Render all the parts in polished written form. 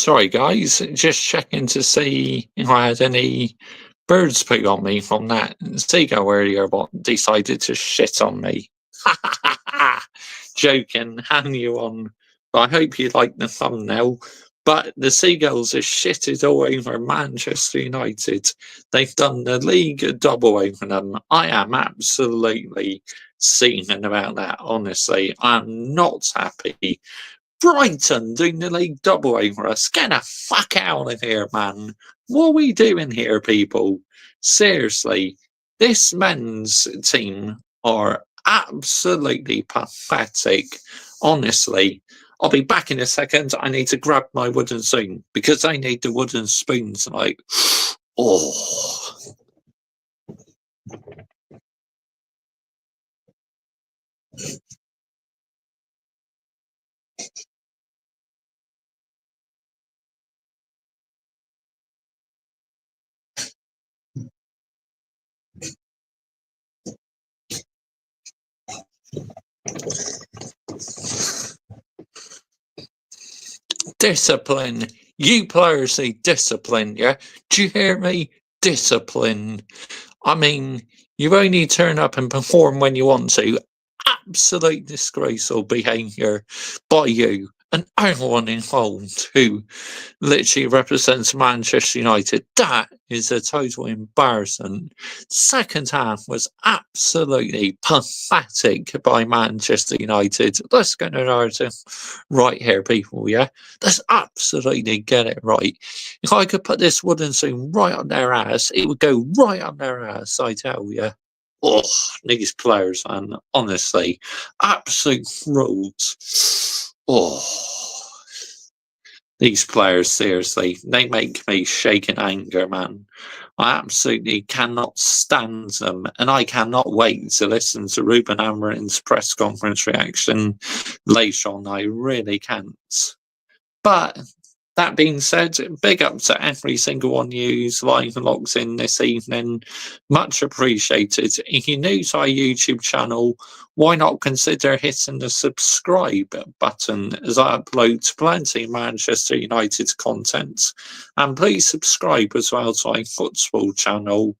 Sorry, guys. Just checking to see if I had any birds put on me from that seagull earlier, what decided to shit on me. Joking, hang you on. But I hope you like the thumbnail. But the Seagulls are shitted all over Manchester United. They've done the league double over them. I am absolutely seething about that, honestly. I'm not happy. Brighton doing the league double over us. Get the fuck out of here, man. What are we doing here, people? Seriously, this men's team are absolutely pathetic. Honestly, I'll be back in a second. I need to grab my wooden spoon because I need the wooden spoon tonight. Oh. Discipline. You players need discipline, yeah? Do you hear me? Discipline. I mean, you only turn up and perform when you want to. Absolute disgraceful behaviour by you and everyone involved who literally represents Manchester United. That is a total embarrassment. Second half was absolutely pathetic by Manchester United. Let's get the narrative right here, people, yeah? Let's absolutely get it right. If I could put this wooden spoon right on their ass, it would go right on their ass, I tell you. Oh, these players, man, honestly, absolute frauds. Oh, these players, seriously, they make me shake in anger, man. I absolutely cannot stand them, and I cannot wait to listen to Ruben Amorim's press conference reaction later on. I really can't. But that being said, big up to every single one of you who's live and locked in this evening. Much appreciated. If you're new to our YouTube channel, why not consider hitting the subscribe button as I upload plenty of Manchester United content. And please subscribe as well to my football channel,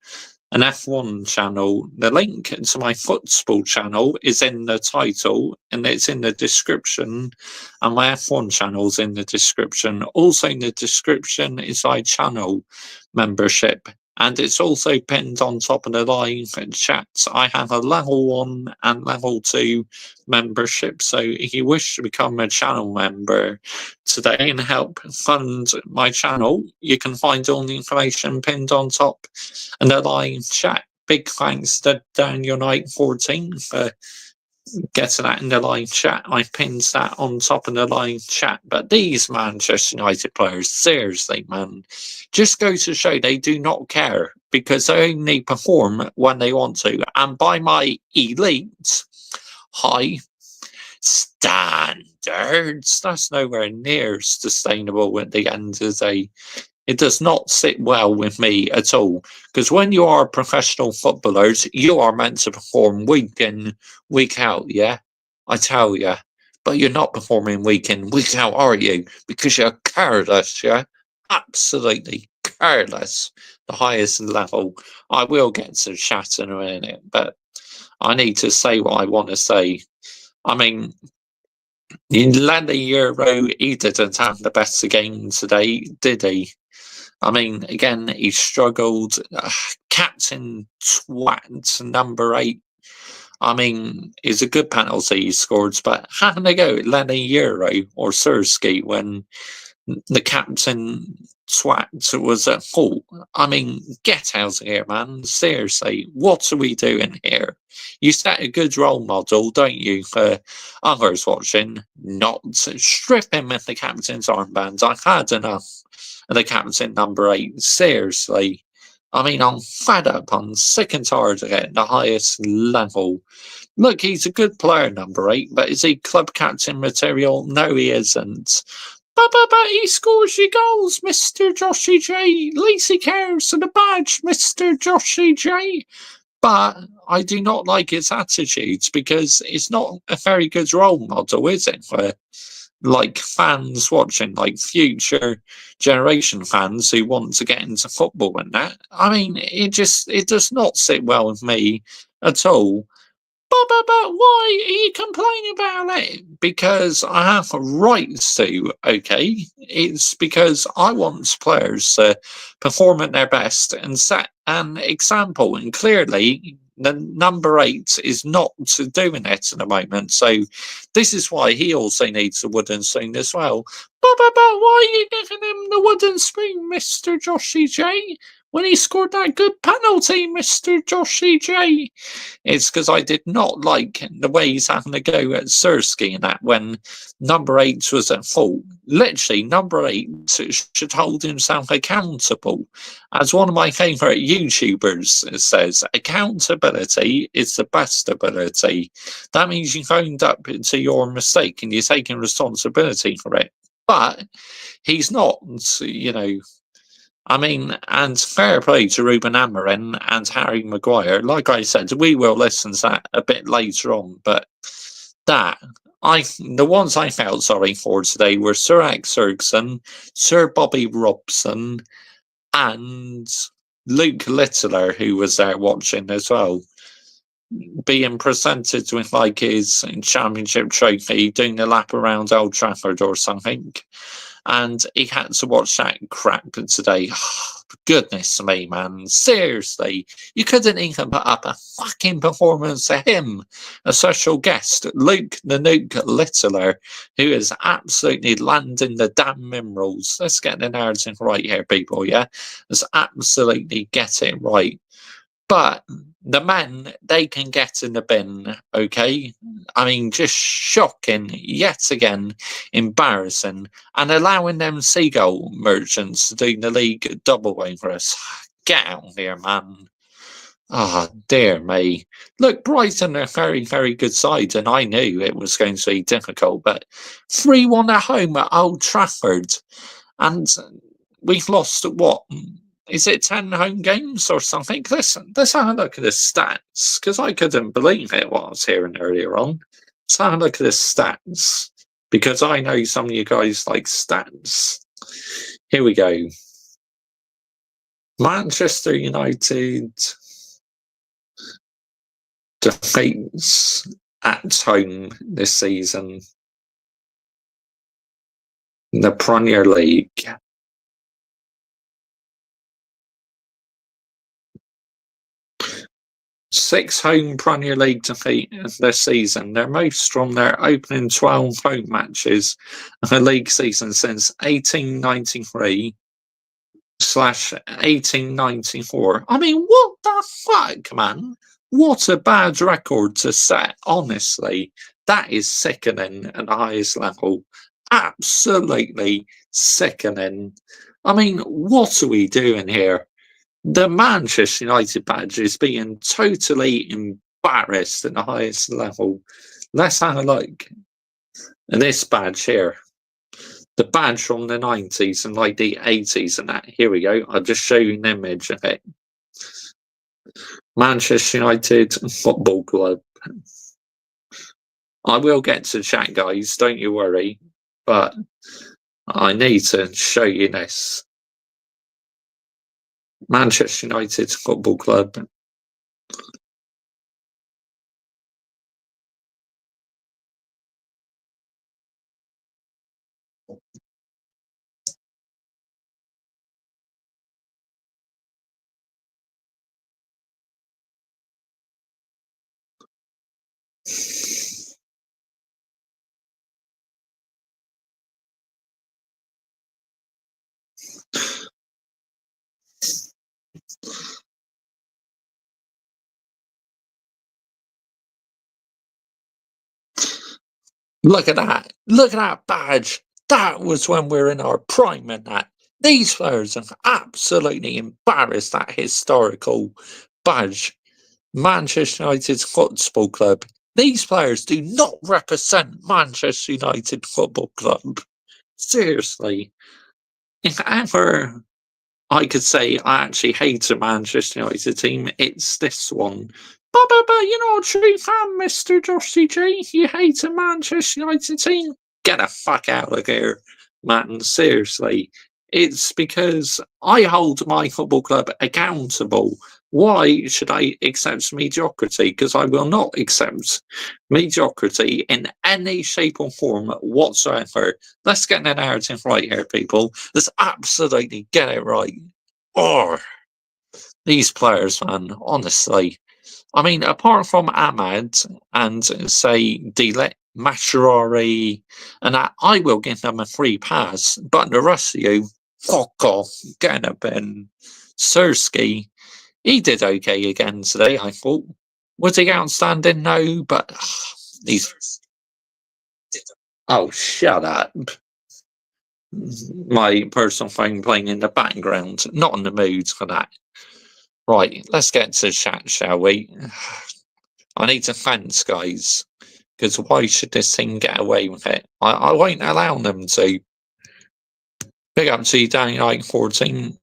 an F1 channel. The link to my football channel is in the title and it's in the description, and my F1 channel's in the description. Also in the description is my channel membership, and it's also pinned on top of the live chat. I have a level 1 and level 2 membership, so if you wish to become a channel member today and help fund my channel, you can find all the information pinned on top and the live chat. Big thanks to Daniel Knight 14 for getting that in the live chat. I pinned that on top of the live chat. But these Manchester United players, seriously, man, just go to show they do not care because they only perform when they want to. And by my elite high standards, that's nowhere near sustainable at the end of the day. It does not sit well with me at all, because when you are professional footballers, you are meant to perform week in, week out, yeah? I tell you. But you're not performing week in, week out, are you? Because you're careless, yeah? Absolutely careless. The highest level. I will get to chat in a minute, but I need to say what I want to say. I mean, in the Euro, he didn't have the best game today, did he? I mean, again, he struggled. Captain twat, number 8. I mean, it's a good penalty he scored, but having a go at Lenny Euro or Sirski when the captain twat was at fault. I mean, get out of here, man. Seriously, what are we doing here? You set a good role model, don't you, for others watching? Not strip him of the captain's armband. I've had enough of the captain number 8. Seriously. I mean, I'm fed up. I'm sick and tired of it at the highest level. Look, he's a good player, number 8, but is he club captain material? No, he isn't. But he scores your goals, Mr. Joshy J. Lacey cares for the badge, Mr. Joshy J. But I do not like his attitudes because it's not a very good role model, is it, for like fans watching, like future generation fans who want to get into football and that. I mean, it does not sit well with me at all. But why are you complaining about it? Because I have rights to, okay? It's because I want players to perform at their best and set an example. And clearly, the number 8 is not doing it at the moment. So this is why he also needs a wooden spoon as well. But why are you giving him the wooden spoon, Mr. Joshy J? When he scored that good penalty, Mr. Joshy J? It's because I did not like the way he's having a go at Sirski and that when number 8 was at fault. Literally, number 8 should hold himself accountable. As one of my favourite YouTubers says, accountability is the best ability. That means you've owned up to your mistake and you're taking responsibility for it. But he's not, you know, I mean, and fair play to Ruben Amorim and Harry Maguire. Like I said, we will listen to that a bit later on, but the ones I felt sorry for today were Sir Alex Ferguson, Sir Bobby Robson, and Luke Littler, who was there watching as well, being presented with like his championship trophy, doing a lap around Old Trafford or something. And he had to watch that crap today. Goodness me, man. Seriously. You couldn't even put up a fucking performance for him. A special guest, Luke the Nuke Littler, who is absolutely landing the damn minerals. Let's get the narrative right here, people, yeah? Let's absolutely get it right. But the men, they can get in the bin, okay? I mean, just shocking, yet again, embarrassing, and allowing them Seagull merchants to do the league double over us. Get out here, man. Ah, oh, dear me. Look, Brighton are a very, very good side, and I knew it was going to be difficult, but 3-1 at home at Old Trafford, and we've lost, what, is it 10 home games or something? Let's have a look at the stats, because I couldn't believe it what I was hearing earlier on. Let's have a look at the stats, because I know some of you guys like stats. Here we go. Manchester United defeats at home this season in the Premier League. 6 home Premier League defeats this season, their most from their opening 12 home matches of a league season since 1893/1894. I mean, what the fuck, man? What a bad record to set, honestly. That is sickening at the highest level. Absolutely sickening. I mean, what are we doing here? The Manchester United badge is being totally embarrassed at the highest level. Let's have a look at this badge here. The badge from the 90s and like the 80s and that. Here we go. I'll just show you an image of it. Manchester United Football Club. I will get to chat, guys. Don't you worry. But I need to show you this. Manchester United Football Club. Look at that. Look at that badge. That was when we were in our prime and that. These players are absolutely embarrassed that historical badge. Manchester United Football Club. These players do not represent Manchester United Football Club. Seriously. If ever I could say I actually hate a Manchester United team, it's this one. But you're not a true fan, Mr. Joshy J. You hate a Manchester United team. get the fuck out of here, man. Seriously. It's because I hold my football club accountable. Why should I accept mediocrity? Because I will not accept mediocrity in any shape or form whatsoever. Let's get the narrative right here, people. Let's absolutely get it right. Oh, these players, man, honestly. I mean, apart from Ahmad and say Delit, Masharari, and that, I will give them a free pass. But the rest of you, fuck off, get a bin. Sersky, he did okay again today, I thought. Was he outstanding? No, but he's. Oh, shut up. My personal phone playing in the background. Not in the mood for that. Right, let's get to chat, shall we? I need to fence, guys. Because why should this thing get away with it? I won't allow them to. Big up to you, Danny 914.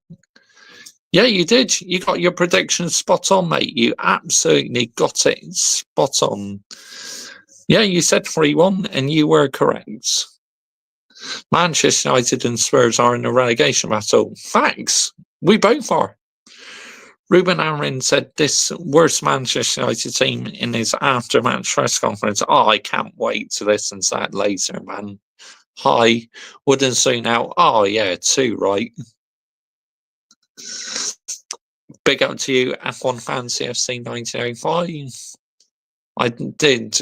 Yeah, you did. You got your prediction spot on, mate. You absolutely got it spot on. Yeah, you said 3-1, and you were correct. Manchester United and Spurs are in a relegation battle. Facts. We both are. Ruben Amorim said this worst Manchester United team in his after-match press conference. Oh, I can't wait to listen to that later, man. Hi, wouldn't soon out. Oh, yeah, 2, right. Big up to you, F1 Fans CFC 1905. I did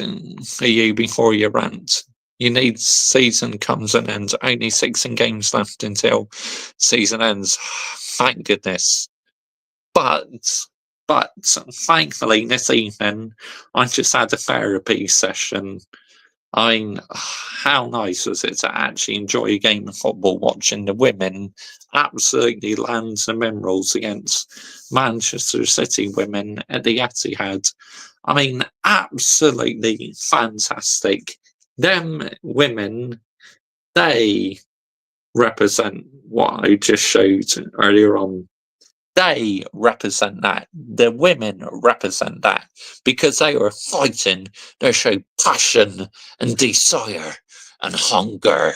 for you before your rant. You need season comes an end. Only 16 games left until season ends. Thank goodness. But thankfully this evening I just had a therapy session. I mean, how nice was it to actually enjoy a game of football watching the women absolutely land the minerals against Manchester City women at the Etihad. I mean, absolutely fantastic. Them women, they represent what I just showed earlier on. They represent that. The women represent that because they are fighting. They show passion and desire and hunger.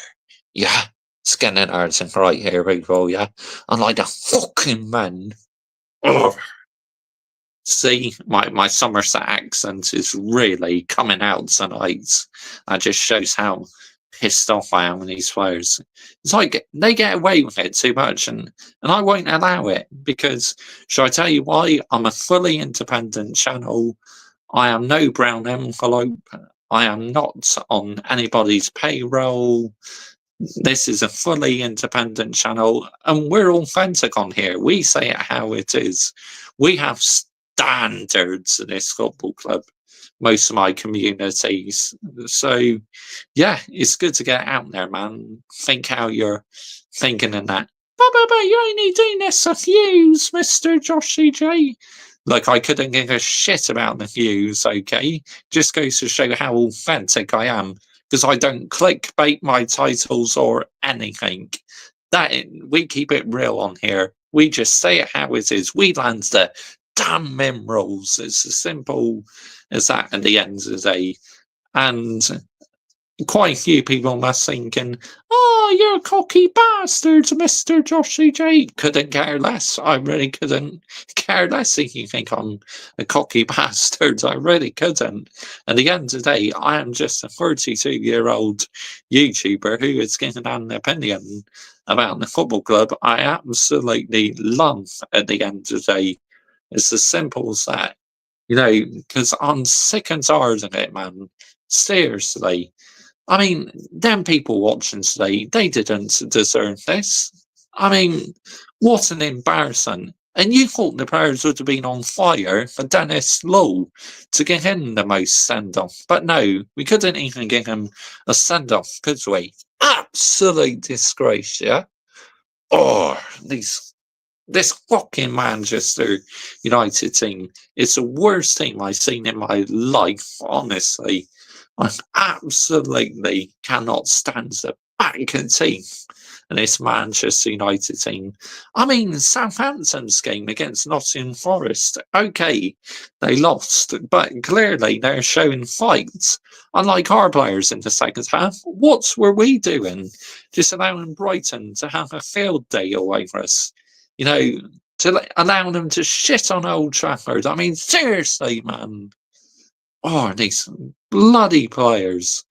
Yeah, skinning everything right here, people. Yeah, unlike the fucking men. Ugh. See, my Somerset accent is really coming out tonight. That just shows how pissed off I am with these players. It's like they get away with it too much, and I won't allow it because, shall I tell you why? I'm a fully independent channel. I am no brown envelope. I am not on anybody's payroll. This is a fully independent channel, and we're authentic on here. We say it how it is. We have standards in this football club, most of my communities. So, yeah, it's good to get out there, man. Think how you're thinking in that. But you're only doing this for views, Mr. Joshy J. Look, I couldn't give a shit about the views, okay? Just goes to show how authentic I am, because I don't clickbait my titles or anything. That we keep it real on here. We just say it how it is. We land the damn minerals. It's as simple as that at the end of the day. And quite a few people must thinking, oh, you're a cocky bastard, Mr. Joshy J. Couldn't care less. I really couldn't care less if you think I'm a cocky bastard. I really couldn't. At the end of the day, I am just a 32-year-old YouTuber who is giving an opinion about the football club I absolutely love at the end of the day. It's as simple as that. You know, because I'm sick and tired of it, man. Seriously. I mean, them people watching today, they didn't deserve this. I mean, what an embarrassment. And you thought the players would have been on fire for Dennis Lowe to give him the most send-off. But no, we couldn't even give him a send-off, could we? Absolute disgrace, yeah? Oh, this fucking Manchester United team is the worst team I've seen in my life, honestly. I absolutely cannot stand the back and teeth and this Manchester United team. I mean, Southampton's game against Nottingham Forest, okay, they lost, but clearly they're showing fight. Unlike our players in the second half, what were we doing? Just allowing Brighton to have a field day away from us. You know, to allow them to shit on Old Trafford. I mean, seriously, man. Oh, these bloody players.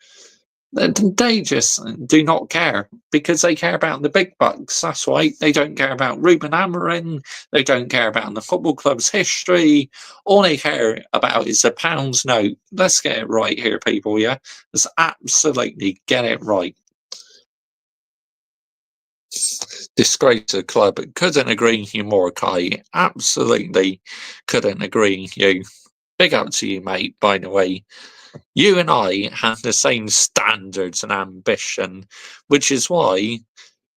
They just do not care because they care about the big bucks. That's why they don't care about Ruben Amorim. They don't care about the football club's history. All they care about is the pounds note. Let's get it right here, people. Yeah, let's absolutely get it right. Disgrace to the club. Couldn't agree with you more, Kai. Absolutely couldn't agree with you. Big up to you, mate, by the way. You and I have the same standards and ambition, which is why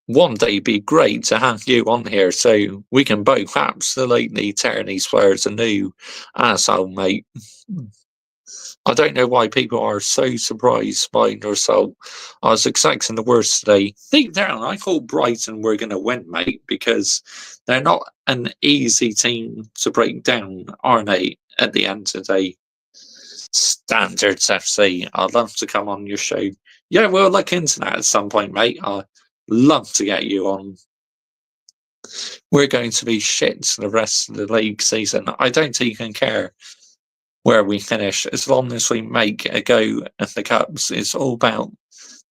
one day it'd be great to have you on here so we can both absolutely tear these players a new asshole, mate. I don't know why people are so surprised by the result. I was expecting the worst today. Deep down, I thought Brighton were going to win, mate, because they're not an easy team to break down, are they, at the end of the day? Standards FC. I'd love to come on your show. Yeah, we'll look into that at some point, mate. I'd love to get you on. We're going to be shit the rest of the league season. I don't even care where we finish as long as we make a go at the Cups. It's all about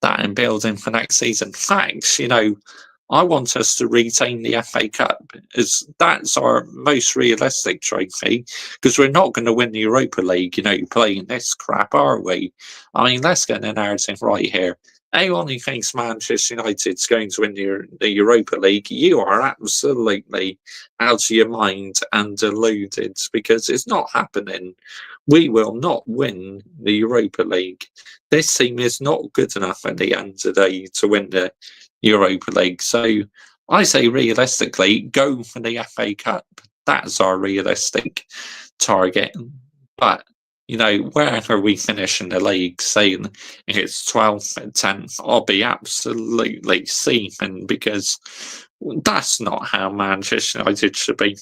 that and building for next season. Facts, I want us to retain the FA Cup as that's our most realistic trophy because we're not going to win the Europa League, playing this crap, are we? I mean, let's get the narrative right here. Anyone who thinks Manchester United's going to win the Europa League, you are absolutely out of your mind and deluded because it's not happening. We will not win the Europa League. This team is not good enough at the end of the day to win the Europa League. So I say realistically, go for the FA Cup. That's our realistic target. But, wherever we finish in the league, saying it's 12th and 10th, I'll be absolutely seething because that's not how Manchester United should be.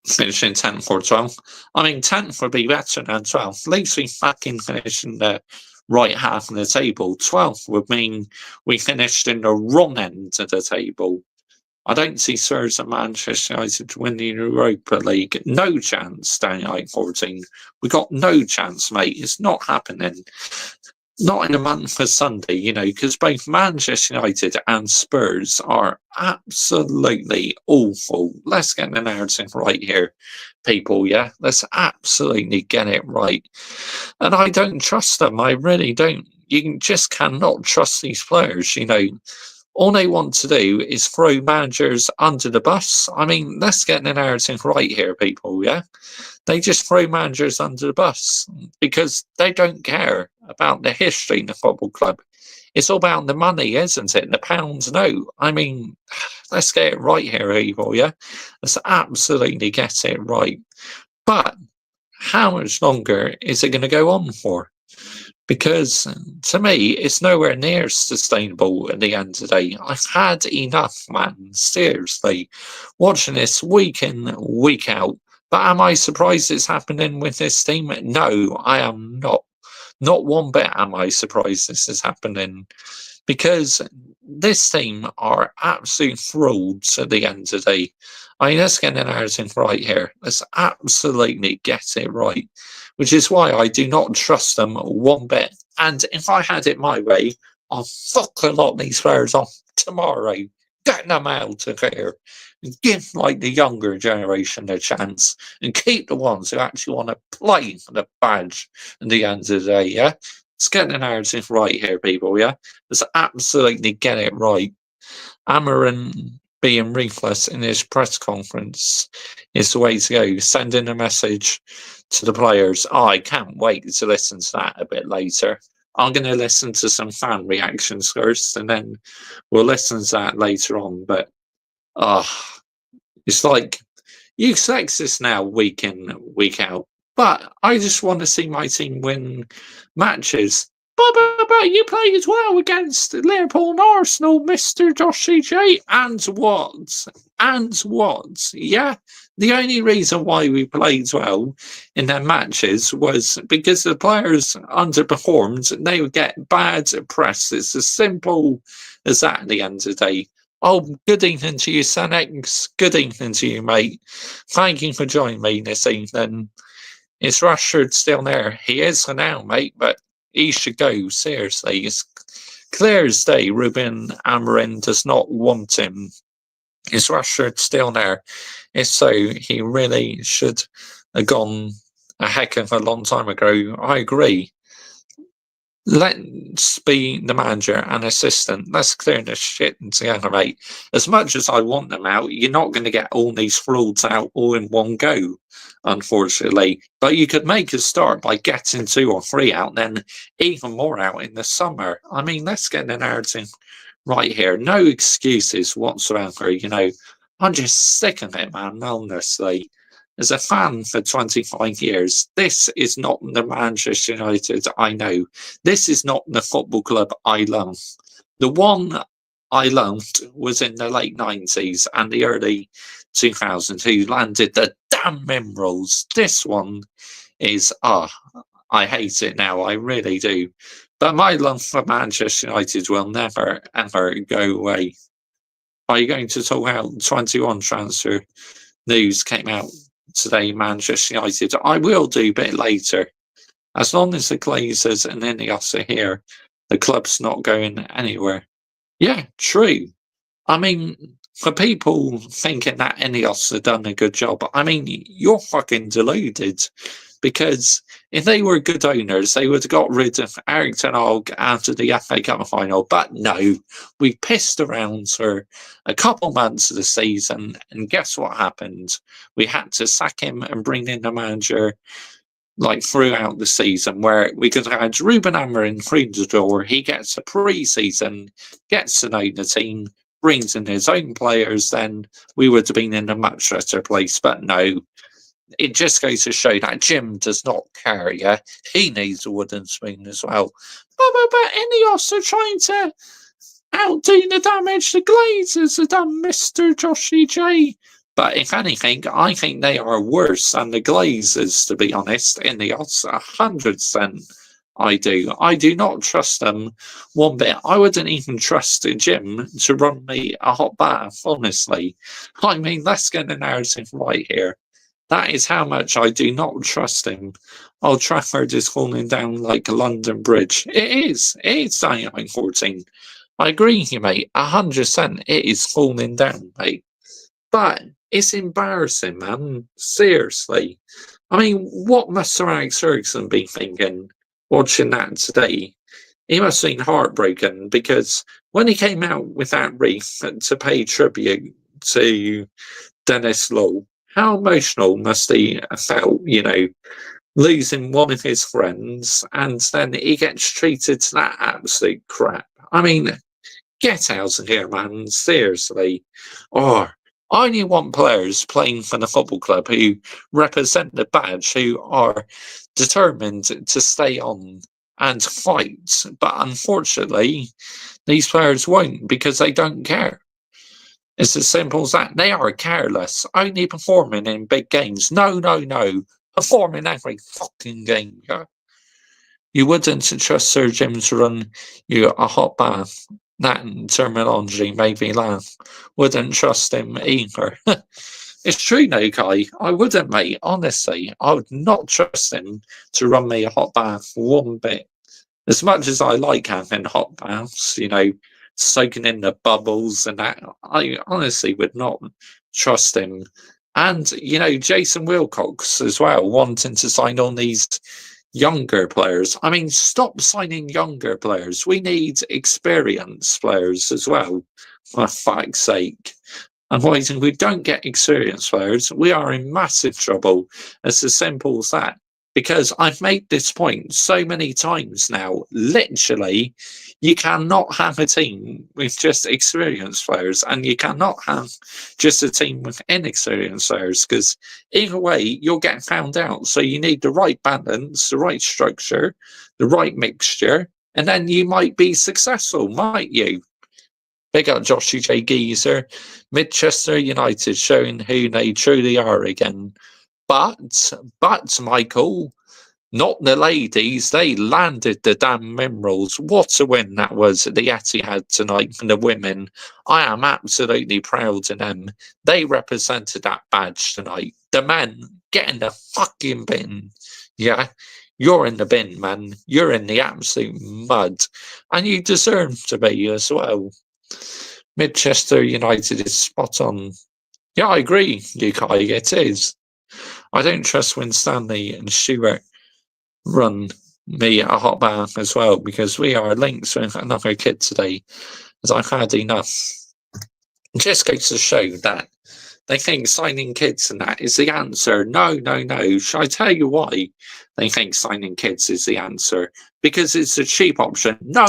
Finishing 10th or 12th. I mean, 10th would be better than 12th. At least we fucking finish in the right half of the table. 12th would mean we finished in the wrong end of the table. I don't see Spurs and Manchester United to win the Europa League. No chance, staying like 14. We got no chance, mate. It's not happening. Not in a month for Sunday, because both Manchester United and Spurs are absolutely awful. Let's get the narrative right here, people, yeah? Let's absolutely get it right. And I don't trust them. I really don't. You just cannot trust these players, All they want to do is throw managers under the bus. I mean, let's get the narrative right here, people, yeah? They just throw managers under the bus because they don't care about the history in the football club. It's all about the money, isn't it? The pounds note. I mean, let's get it right here, people, yeah? Let's absolutely get it right. But how much longer is it going to go on for? Because to me, it's nowhere near sustainable at the end of the day. I've had enough, man. Seriously. Watching this week in, week out. But am I surprised it's happening with this team? No, I am not. Not one bit am I surprised this is happening. Because this team are absolute frauds at the end of the day. I mean, let's get the narrative right here. Let's absolutely get it right. Which is why I do not trust them one bit. And if I had it my way, I'll fuck a lot of these players off tomorrow. Get them out of here. And give the younger generation a chance. And keep the ones who actually want to play for the badge at the end of the day, yeah? Let's get the narrative right here, people, yeah? Let's absolutely get it right. Amorim being ruthless in his press conference is the way to go. Sending a message to the players. Oh, I can't wait to listen to that a bit later. I'm going to listen to some fan reactions first, and then we'll listen to that later on. But, it's like, you expect this now week in, week out. But I just want to see my team win matches. But you played well against Liverpool and Arsenal, Mr. Joshy J. And what? And what? Yeah, the only reason why we played well in their matches was because the players underperformed. They would get bad press. It's as simple as that at the end of the day. Oh, good evening to you, Senex. Good evening to you, mate. Thank you for joining me this evening. Is Rashford still there? He is for now, mate, but he should go, seriously. It's clear as day Ruben Amorim does not want him. Is Rashford still there? If so, he really should have gone a heck of a long time ago. I agree. Let's be the manager and assistant. Let's clear this shit together, mate. As much as I want them out, you're not going to get all these frauds out all in one go, unfortunately. But you could make a start by getting 2 or 3 out, then even more out in the summer. I mean, let's get the narrative right here. No excuses whatsoever, you know. I'm just sick of it, man, honestly. As a fan for 25 years, this is not the Manchester United I know. This is not the football club I love. The one I loved was in the late 90s and the early 2000s, who landed the damn Emeralds. This one is, I hate it now, I really do. But my love for Manchester United will never, ever go away. Are you going to talk about 21 transfer news came out today, Manchester United? I will do a bit later. As long as the Glazers and Ineos are here, the club's not going anywhere. Yeah, true. I mean, for people thinking that Ineos have done a good job, I mean, you're fucking deluded. Because if they were good owners, they would have got rid of Eric Ten Hag after the FA Cup final. But no, we pissed around for a couple months of the season, and guess what happened? We had to sack him and bring in the manager like throughout the season, where we could have had Ruben Amorim through the door. He gets a pre-season, gets to know the team, brings in his own players, then we would have been in a much better place. But no, it just goes to show that Jim does not care, yeah? He needs a wooden spoon as well. But Ineos are trying to outdo the damage the Glazers have done, Mr. Joshy J. But if anything, I think they are worse than the Glazers, to be honest. Ineos, 100%. I do. I do not trust them one bit. I wouldn't even trust Jim to run me a hot bath, honestly. I mean, let's get the narrative right here. That is how much I do not trust him. Old Trafford is falling down like a London Bridge. It is. It is dying at 14. I agree with you, mate. 100% it is falling down, mate. But it's embarrassing, man. Seriously. I mean, what must Sir Alex Ferguson be thinking watching that today? He must have been heartbroken because when he came out with that wreath to pay tribute to Dennis Law, how emotional must he have felt, you know, losing one of his friends and then he gets treated to that absolute crap? I mean, get out of here, man. Seriously. Or I only want players playing for the football club who represent the badge, who are determined to stay on and fight. But unfortunately, these players won't because they don't care. It's as simple as that. They are careless, only performing in big games. No, no, no. Performing every fucking game. Yeah? You wouldn't trust Sir Jim to run you a hot bath. That terminology made me laugh. Wouldn't trust him either. It's true, no, Kai. I wouldn't, mate. Honestly, I would not trust him to run me a hot bath one bit. As much as I like having hot baths, you know, soaking in the bubbles and that, I honestly would not trust him. And, you know, Jason Wilcox as well, wanting to sign on these younger players. I mean, stop signing younger players. We need experienced players as well, for fuck's sake. Otherwise, if we don't get experienced players, we are in massive trouble. It's as simple as that. Because I've made this point so many times now, literally, you cannot have a team with just experienced players and you cannot have just a team with inexperienced players because either way, you'll get found out. So you need the right balance, the right structure, the right mixture, and then you might be successful, might you? Big up Joshy J. Geezer. Manchester United showing who they truly are again. But, Michael, not the ladies. They landed the damn Minerals. What a win that was at the Etihad tonight for the women. I am absolutely proud of them. They represented that badge tonight. The men, get in the fucking bin. Yeah, you're in the bin, man. You're in the absolute mud. And you deserve to be as well. Manchester United is spot on. Yeah, I agree, Yukai. It is. I don't trust Winstanley and Stewart run me a hot bath as well because we are linked with another kid today as I've had enough. It just goes to show that they think signing kids and that is the answer. No. Shall I tell you why they think signing kids is the answer? Because it's a cheap option. No.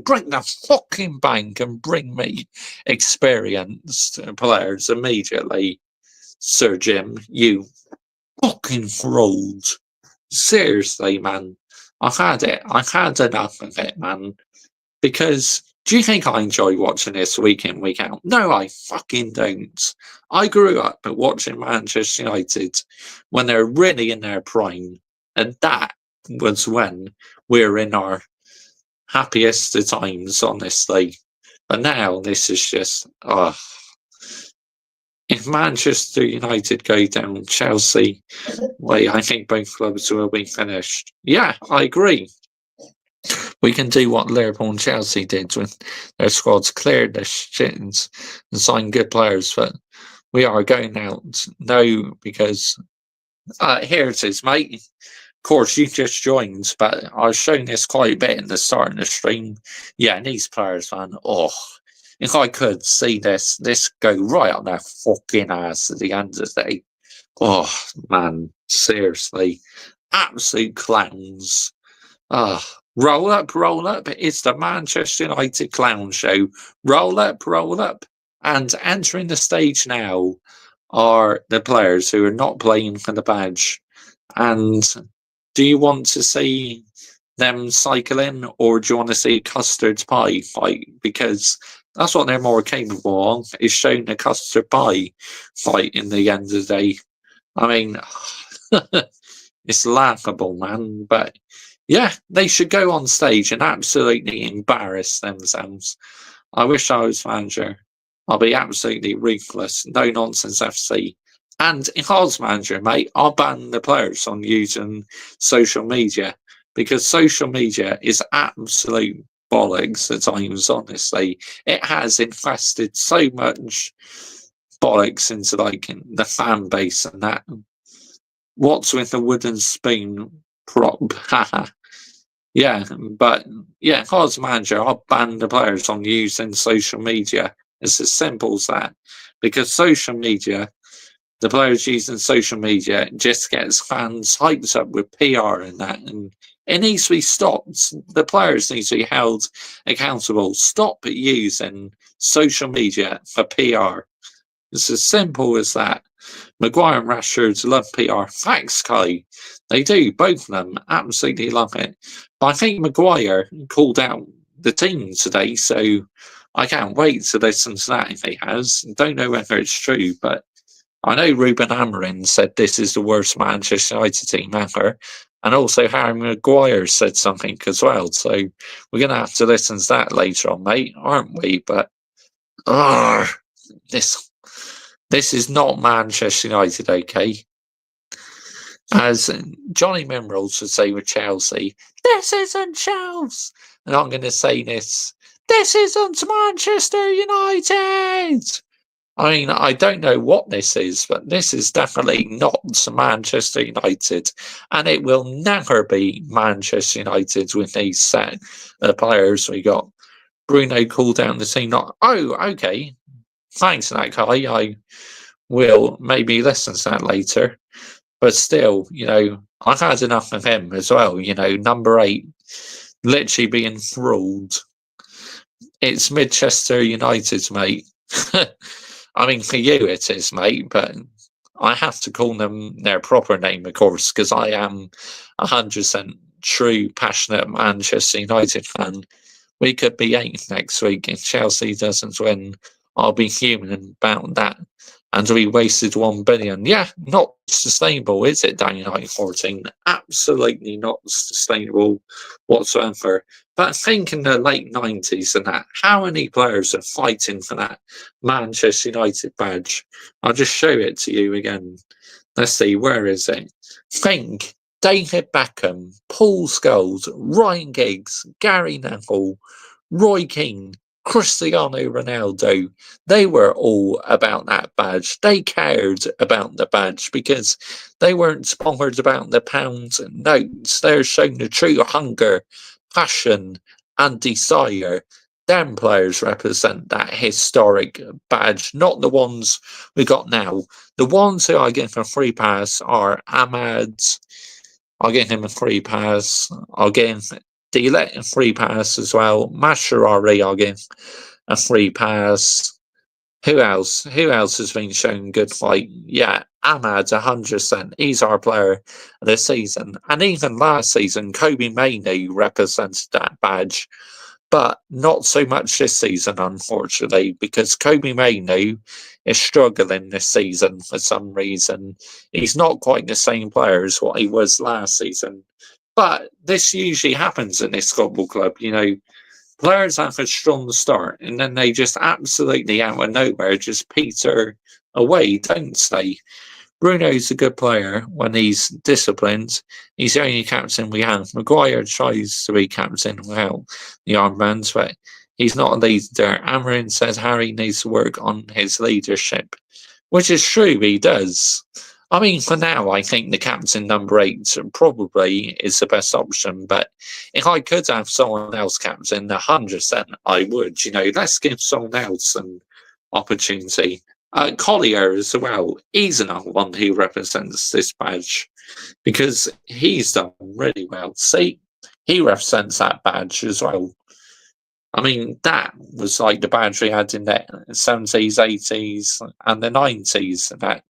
Bring the fucking bank and bring me experienced players immediately, Sir Jim. You fucking fraud. Seriously, man. I've had it. I've had enough of it, man. Because do you think I enjoy watching this week in, week out? No, I fucking don't. I grew up watching Manchester United when they're really in their prime. And that was when we're in our happiest of times, honestly. But now this is just, if Manchester United go down Chelsea way, I think both clubs will be finished. Yeah, I agree. We can do what Liverpool and Chelsea did when their squads cleared their shins and signed good players, but we are going out. No, because here it is, mate. Of course, you just joined, but I was showing this quite a bit in the start of the stream. Yeah, and these players, man, if I could see this go right up their fucking ass at the end of the day. Oh, man, seriously. Absolute clowns. Roll up. It's the Manchester United Clown Show. Roll up. And entering the stage now are the players who are not playing for the badge. And do you want to see them cycle in, or do you want to see a custard pie fight? Because that's what they're more capable of, is showing a custard pie fight in the end of the day. I mean, it's laughable, man. But yeah, they should go on stage and absolutely embarrass themselves. I wish I was manager. I'll be absolutely ruthless. No nonsense FC. And if I was manager, mate, I'll ban the players on using social media because social media is absolute bollocks at times, honestly. It has infested so much bollocks into the fan base and that. What's with the wooden spoon prop? Yeah, but yeah, if I was manager, I'd ban the players on using social media. It's as simple as that. Because social media, the players using social media just gets fans hyped up with PR and that, and it needs to be stopped. The players need to be held accountable. Stop using social media for PR. It's as simple as that. Maguire and Rashford love PR. Thanks, Kai. They do, both of them absolutely love it. But I think Maguire called out the team today, so I can't wait to listen to that if he has. Don't know whether it's true, but I know Ruben Amorim said this is the worst Manchester United team ever. And also Harry Maguire said something as well. So we're going to have to listen to that later on, mate, aren't we? But this is not Manchester United, okay? As Johnny Minerals would say with Chelsea, this isn't Chelsea. And I'm going to say this isn't Manchester United. I mean, I don't know what this is, but this is definitely not Manchester United. And it will never be Manchester United with these set of players we got. Bruno called down the team. Okay. Thanks for that, Kai. I will maybe listen to that later. But still, I've had enough of him as well. Number 8, literally being enthralled. It's Manchester United, mate. I mean, for you it is, mate, but I have to call them their proper name, of course, because I am 100% true passionate Manchester United fan, we could be eighth next week if Chelsea doesn't win. I'll be human about that. And we wasted 1 billion. Yeah, not sustainable, is it, down United 14? Absolutely not sustainable whatsoever. But think in the late 90s and that, how many players are fighting for that Manchester United badge? I'll just show it to you again. Let's see, where is it? Think David Beckham, Paul Scholes, Ryan Giggs, Gary Neville, Roy Keane, Cristiano Ronaldo. They were all about that badge. They cared about the badge because they weren't bothered about the pounds and notes. They're showing the true hunger, passion, and desire. Them players represent that historic badge, not the ones we got now. The ones who I get a free pass are Ahmad. I'll get him a free pass. I'll give Delet a free pass as well. Mascherari, I'll give a free pass. Who else? Who else has been shown good fight? Yeah, Ahmad, 100%. He's our player this season. And even last season, Kobe Mainoo represented that badge. But not so much this season, unfortunately, because Kobe Mainoo is struggling this season for some reason. He's not quite the same player as what he was last season. But this usually happens in this football club. You know, players have a strong start and then they just absolutely out of nowhere just peter away, don't they? Bruno's a good player when he's disciplined. He's the only captain we have. Maguire tries to be captain without the armbands, but he's not a leader. Amarin says Harry needs to work on his leadership, which is true, he does. I mean, for now, I think the captain number 8 probably is the best option, but if I could have someone else captain, 100% I would. You know, let's give someone else an opportunity. Collier as well. He's another one who represents this badge because he's done really well. See, he represents that badge as well. I mean, that was like the badge we had in the 70s, 80s, and the 90s. And that,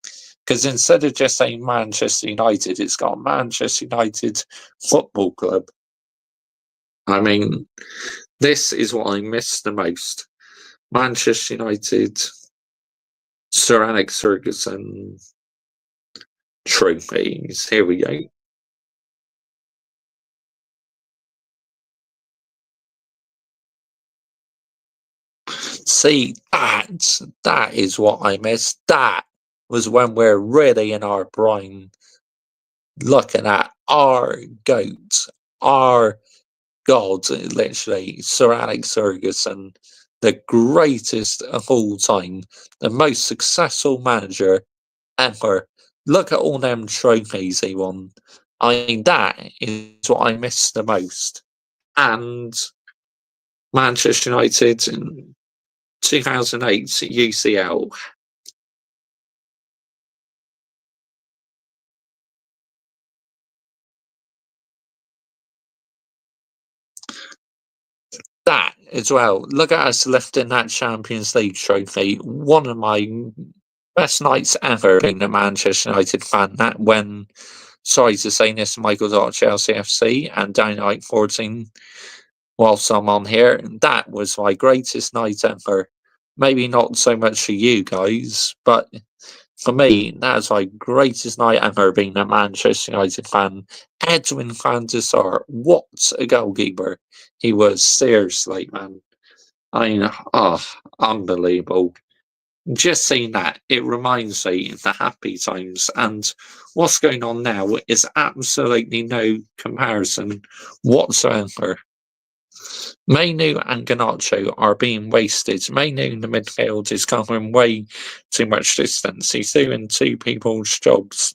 because instead of just saying Manchester United, it's got Manchester United Football Club. I mean, this is what I miss the most. Manchester United Sir Alex Ferguson trophies. Here we go. See, that is what I miss. That was when we're really in our prime, looking at our goat, our god, literally, Sir Alex Ferguson, the greatest of all time, the most successful manager ever. Look at all them trophies he won. I mean, that is what I miss the most. And Manchester United in 2008 UCL. That as well. Look at us lifting that Champions League trophy. One of my best nights ever being a Manchester United fan. That when, sorry to say this, Michael Chelsea FC and Dynamite 14, whilst I'm on here, that was my greatest night ever. Maybe not so much for you guys, but for me, that's my greatest night ever being a Manchester United fan. Edwin van der Sar, what a goalkeeper he was, seriously, man. I mean, oh, unbelievable. Just seeing that, it reminds me of the happy times, and what's going on now is absolutely no comparison whatsoever. Mainu and Ganacho are being wasted. Mainu in the midfield is covering way too much distance. He's doing two people's jobs.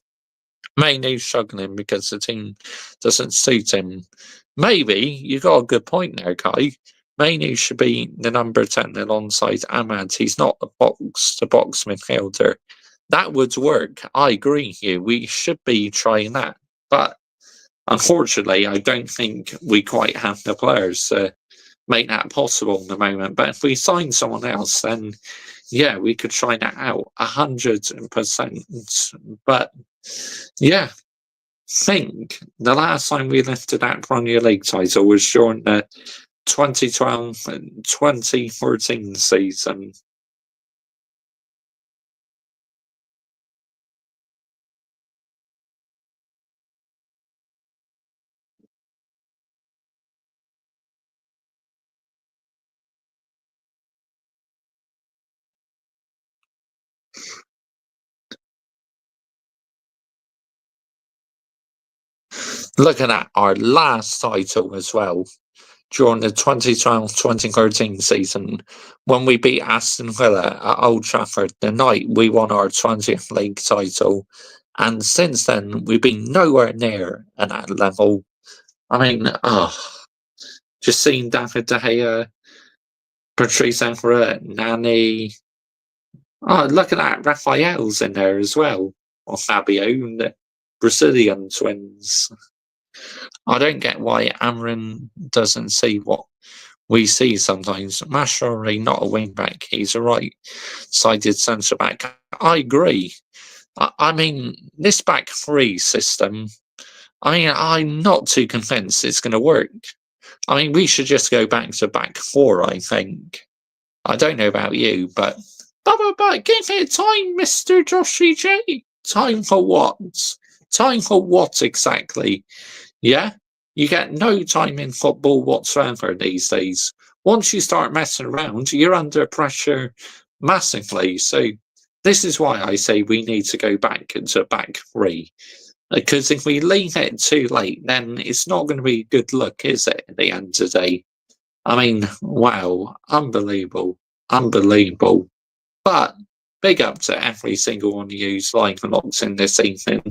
Mainu's struggling because the team doesn't suit him. Maybe you got a good point there, Kai. Mainu should be the number 10 alongside Ahmad. He's not a box-to-box midfielder. That would work. I agree with you. We should be trying that. But unfortunately, I don't think we quite have the players to make that possible in the moment. But if we sign someone else, then yeah, we could try that out 100%. But yeah, think the last time we lifted that Premier League title was during the 2012 and 2013 season. Looking at our last title as well, during the 2012-2013 season, when we beat Aston Villa at Old Trafford the night we won our 20th league title. And since then, we've been nowhere near at that level. I mean, just seeing David De Gea, Patrice Evra, Nani. Oh, look at that, Raphael's in there as well. Or Fabio, the Brazilian twins. I don't get why Amrin doesn't see what we see sometimes. Mascherly, not a wing back, he's a right-sided centre back. I agree. I mean, this back three system, I'm not too convinced it's going to work. I mean, we should just go back to back four, I think. I don't know about you, but give it time, Mr. Joshy J. Time for what? Time for what exactly? Yeah? You get no time in football whatsoever these days. Once you start messing around, you're under pressure massively. So this is why I say we need to go back into back three. Because if we leave it too late, then it's not going to be a good look, is it, at the end of the day? I mean, wow, unbelievable. Unbelievable. But big up to every single one of you live and locked in this evening.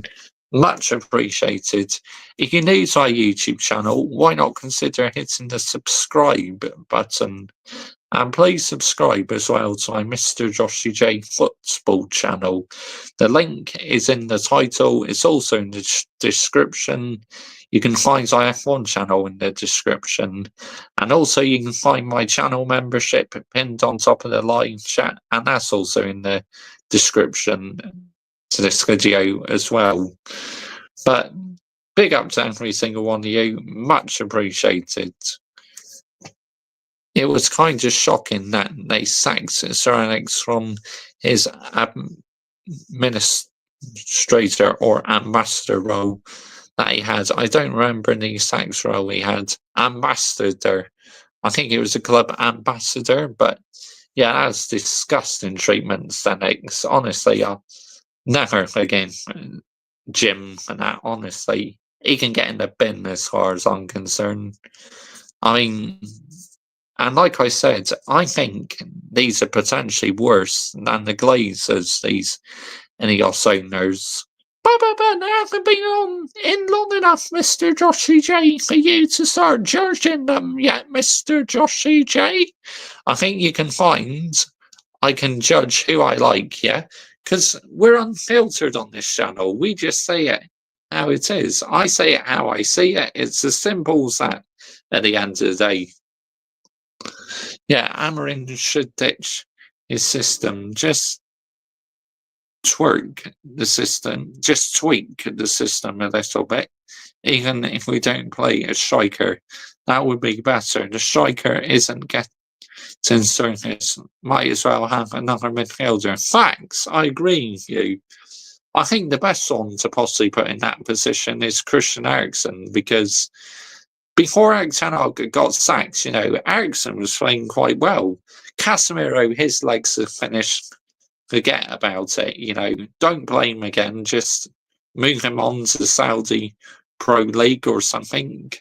Much appreciated. If you're new to our YouTube channel, why not consider hitting the subscribe button? And please subscribe as well to my Mr. Joshy J Football channel. The link is in the title. It's also in the description. You can find my F1 channel in the description. And also you can find my channel membership pinned on top of the live chat. And that's also in the description to this video as well. But big up to every single one of you. Much appreciated. It was kind of shocking that they sacked Sir Alex from his administrator or ambassador role that he had. I don't remember the exact role he had. Ambassador. I think it was a club ambassador, but yeah, that's disgusting treatment, Alex. Honestly, never again. Jim and that, honestly. He can get in the bin as far as I'm concerned. I mean, and like I said, I think these are potentially worse than the Glazers, these Ineos owners. But they haven't been on in long enough, Mr. Joshy J, for you to start judging them yet, Mr. Joshy J. I think you can find I can judge who I like, yeah? Because we're unfiltered on this channel. We just say it how it is. I say it how I see it. It's as simple as that at the end of the day. Yeah, Amarin should ditch his system. Just tweak the system. Just tweak the system a little bit. Even if we don't play a striker, that would be better. The striker isn't getting service. Might as well have another midfielder. Facts. I agree with you. I think the best one to possibly put in that position is Christian Eriksen, because before Ericsson got sacked, Ericsson was playing quite well. Casemiro, his legs are finished. Forget about it. Don't blame him again. Just move him on to the Saudi Pro League or something.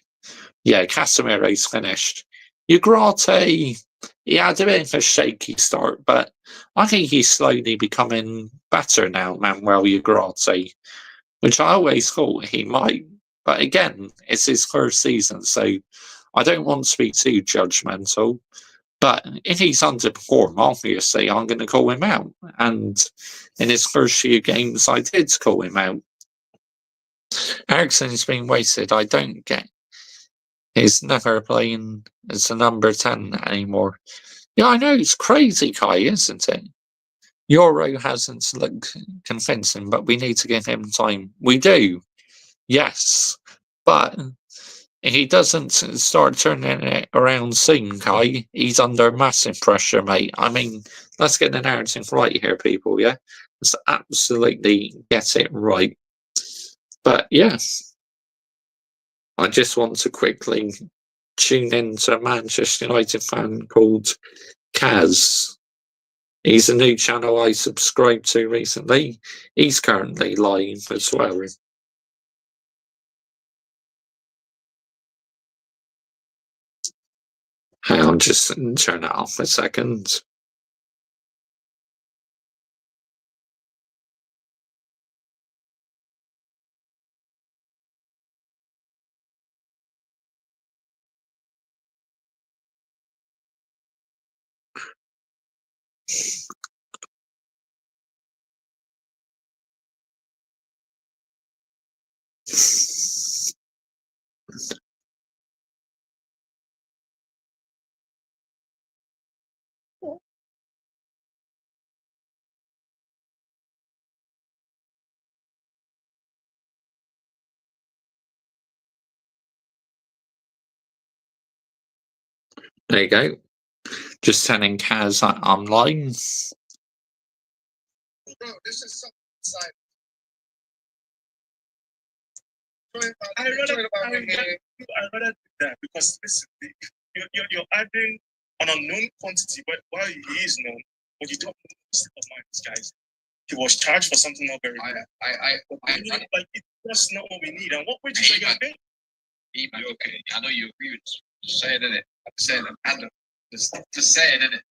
Yeah, Casemiro's finished. Ugarte, he had a bit of a shaky start, but I think he's slowly becoming better now, Manuel Ugarte, which I always thought he might. But again, it's his first season, so I don't want to be too judgmental. But if he's underperformed, obviously, I'm going to call him out. And in his first few games, I did call him out. Eriksen's been wasted. I don't get. He's never playing as a number 10 anymore. Yeah, I know, it's crazy, Kai, isn't it? Euro hasn't looked convincing, but we need to give him time. We do. Yes, but he doesn't start turning it around soon, Kai. He's under massive pressure, mate. I mean, let's get the narrative right here, people, yeah? Let's absolutely get it right. But yes, I just want to quickly tune in to a Manchester United fan called Kaz. He's a new channel I subscribed to recently. He's currently live as well. Hang on, just turn it off a second. There you go. Just telling Kaz I'm live. Bro, this is something I rather do that because listen, you're adding an unknown quantity, but while he is known, but you don't know the state of mind, guys. He was charged for something not very good. Like it's not what we need. And what wages are you gonna pay? Okay, I know you agree with this. Just say it, innit? I'm saying it, Adam. Just say it, innit?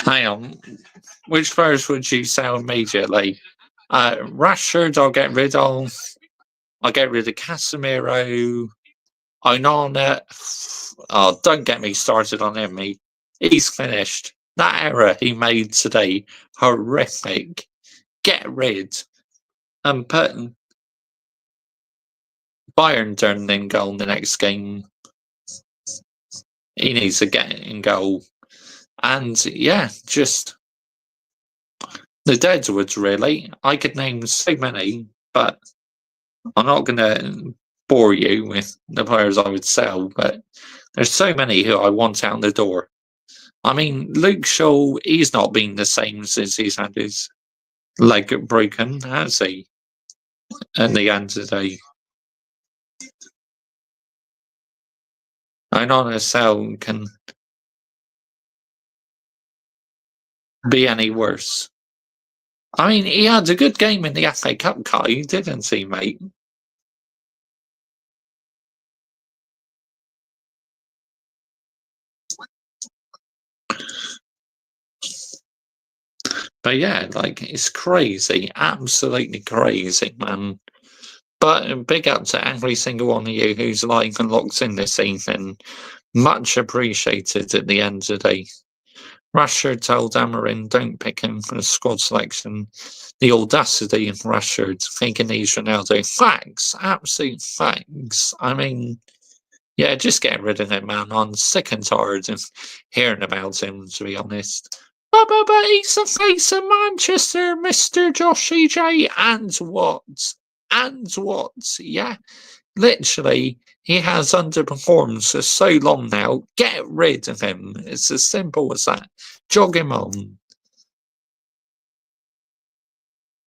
Hang on. Which players would you sell immediately? Rashford, I'll get rid of. I'll get rid of Casemiro. Onana. Oh, don't get me started on him. He's finished. That error he made today, horrific. Get rid. And put Bayern turned in goal in the next game. He needs to get in goal. And yeah, just the Deadwoods, really. I could name so many, but I'm not going to bore you with the players I would sell, but there's so many who I want out the door. I mean, Luke Shaw, he's not been the same since he's had his leg broken, has he? At the end of the day. An honest sell can be any worse. I mean, he had a good game in the FA Cup, Kai, didn't he, mate? But yeah, like, it's crazy. Absolutely crazy, man. But big up to every single one of you who's like and locked in this season. Much appreciated at the end of the day. Rashford told Amarin, don't pick him for the squad selection. The audacity of Rashford thinking he's Ronaldo. Facts, absolute facts. I mean, yeah, just get rid of him, man. I'm sick and tired of hearing about him, to be honest. But he's the face of Manchester, Mr. Josh EJ. And what? And what? Yeah, literally, he has underperformed for so long now. Get rid of him. It's as simple as that. Jog him on.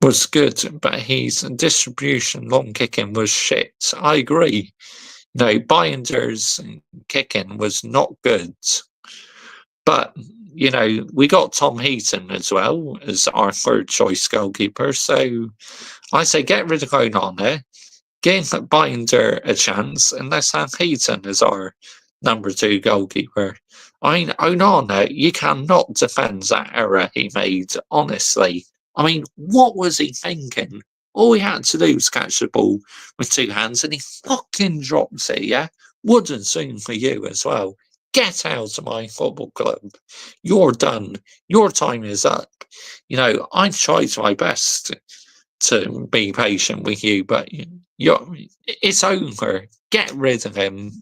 Was good, but his distribution, long kicking was shit. I agree. No, Binder's kicking was not good. But, we got Tom Heaton as well as our third choice goalkeeper. So I say get rid of Onana, give Binder a chance, and let's have Heaton as our number 2 goalkeeper. I mean, Onana, you cannot defend that error he made, honestly. I mean, what was he thinking? All he had to do was catch the ball with 2 hands, and he fucking drops it, yeah? Wouldn't soon for you as well. Get out of my football club. You're done. Your time is up. I've tried my best to be patient with you, but it's over. Get rid of him.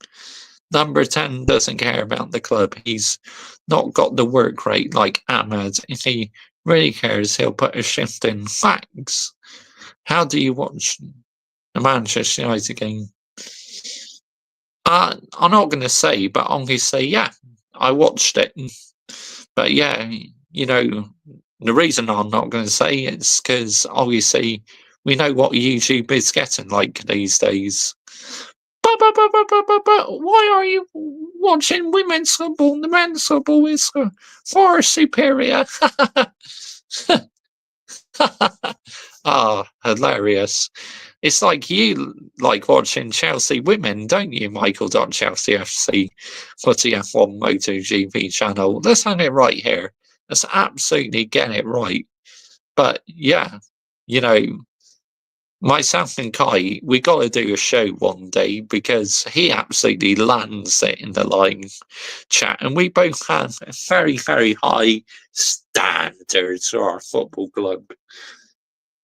Number 10 doesn't care about the club. He's not got the work rate like Ahmed. If he really cares, he'll put a shift in. Facts. How do you watch? the Manchester United game. I'm not going to say, but I'm going to say, yeah, I watched it. But yeah, the reason I'm not going to say it's because obviously we know what YouTube is getting like these days. But why are you watching women's football? The men's football is far superior. Hilarious. It's like you like watching Chelsea women, don't you, Michael? Chelsea FC Footy F1 MotoGP channel. Let's have it right here. Let's absolutely get it right. But yeah, you know, myself and Kai, we got to do a show one day because he absolutely lands it in the live chat, and we both have very, very high standards for our football club.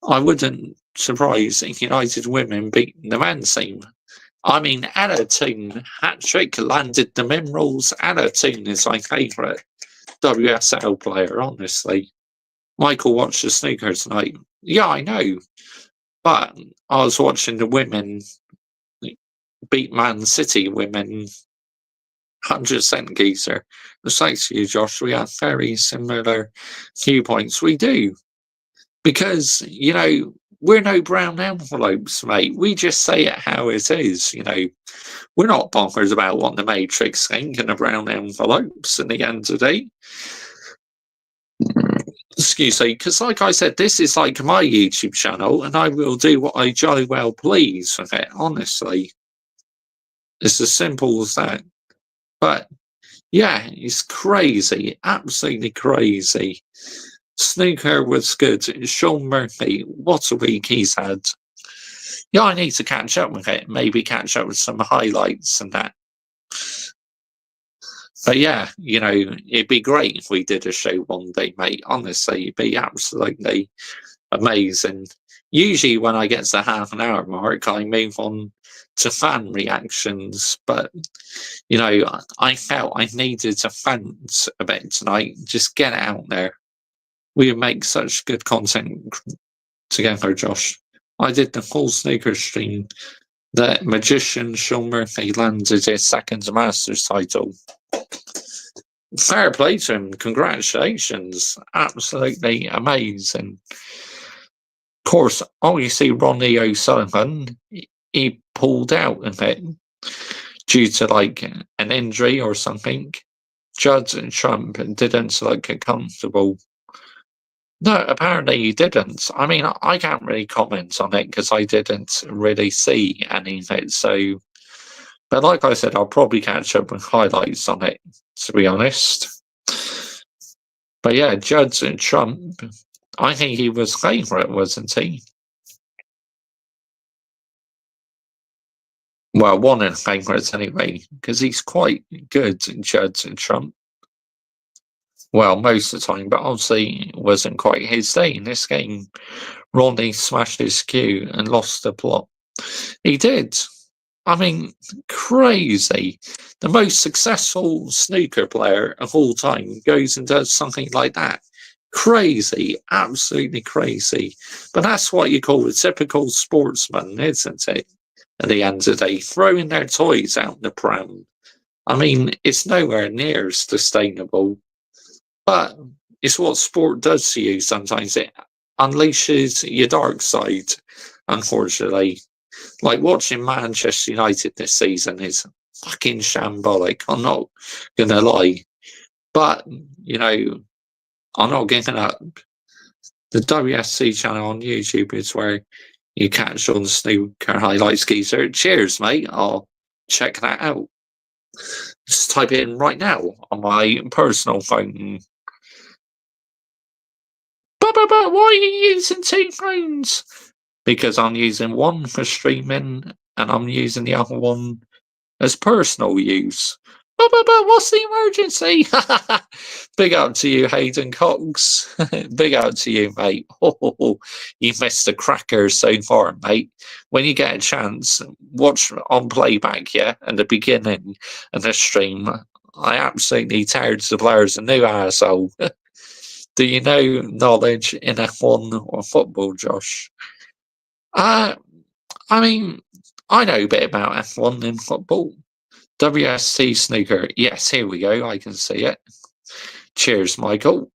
I wouldn't surprise if United women beating the men's team. I mean, Toon hat-trick landed the minerals. Toon is my favourite WSL player, honestly. Michael watched the snooker tonight. Yeah, I know. But I was watching the women beat Man City women 100% geezer. Thanks to you, Josh. We have very similar viewpoints. We do. Because, we're no brown envelopes, mate. We just say it how it is, We're not bonkers about what the Matrix think in the brown envelopes in the end of the day. Excuse me, because like I said, this is like my YouTube channel, and I will do what I jolly well please with it, honestly. It's as simple as that. But, yeah, it's crazy, absolutely crazy. Snooker was good. Sean Murphy, what a week he's had. Yeah, I need to catch up with it. Maybe catch up with some highlights and that. But yeah, it'd be great if we did a show one day, mate. Honestly, it'd be absolutely amazing. Usually when I get to the half an hour mark, I move on to fan reactions. But, I felt I needed to vent a bit tonight. Just get it out there. We make such good content together, Josh. I did the full snooker stream. The magician Sean Murphy landed his second Masters title. Fair play to him. Congratulations. Absolutely amazing. Of course, obviously Ronnie O'Sullivan, he pulled out of it due to like an injury or something. Judd and Trump didn't get comfortable. No, apparently he didn't. I mean, I can't really comment on it because I didn't really see any of it. So, but like I said, I'll probably catch up with highlights on it, to be honest. But yeah, Judd and Trump, I think he was favourite, wasn't he? Well, one of the favourites anyway, because he's quite good, Judd and Trump. Well, most of the time, but obviously it wasn't quite his day in this game. Ronnie smashed his cue and lost the plot. He did. I mean, crazy. The most successful snooker player of all time goes and does something like that. Crazy. Absolutely crazy. But that's what you call a typical sportsman, isn't it? At the end of the day, throwing their toys out the pram. I mean, it's nowhere near sustainable. But it's what sport does to you sometimes. It unleashes your dark side, unfortunately. Like watching Manchester United this season is fucking shambolic. I'm not going to lie. But, I'm not giving up. The WSC channel on YouTube is where you catch all the snooker highlights, geezer. Cheers, mate. I'll check that out. Just type it in right now on my personal phone. But why are you using two phones? Because I'm using one for streaming and I'm using the other one as personal use. But what's the emergency? Big up to you, Hayden Cox. Big up to you, mate. Oh, you missed a cracker so far, mate. When you get a chance, watch on playback, yeah, at the beginning of the stream. I absolutely teared the players a new asshole. Do you know knowledge in F1 or football, Josh? I mean, I know a bit about F1 in football. WSC snooker. Yes, here we go. I can see it. Cheers, Michael.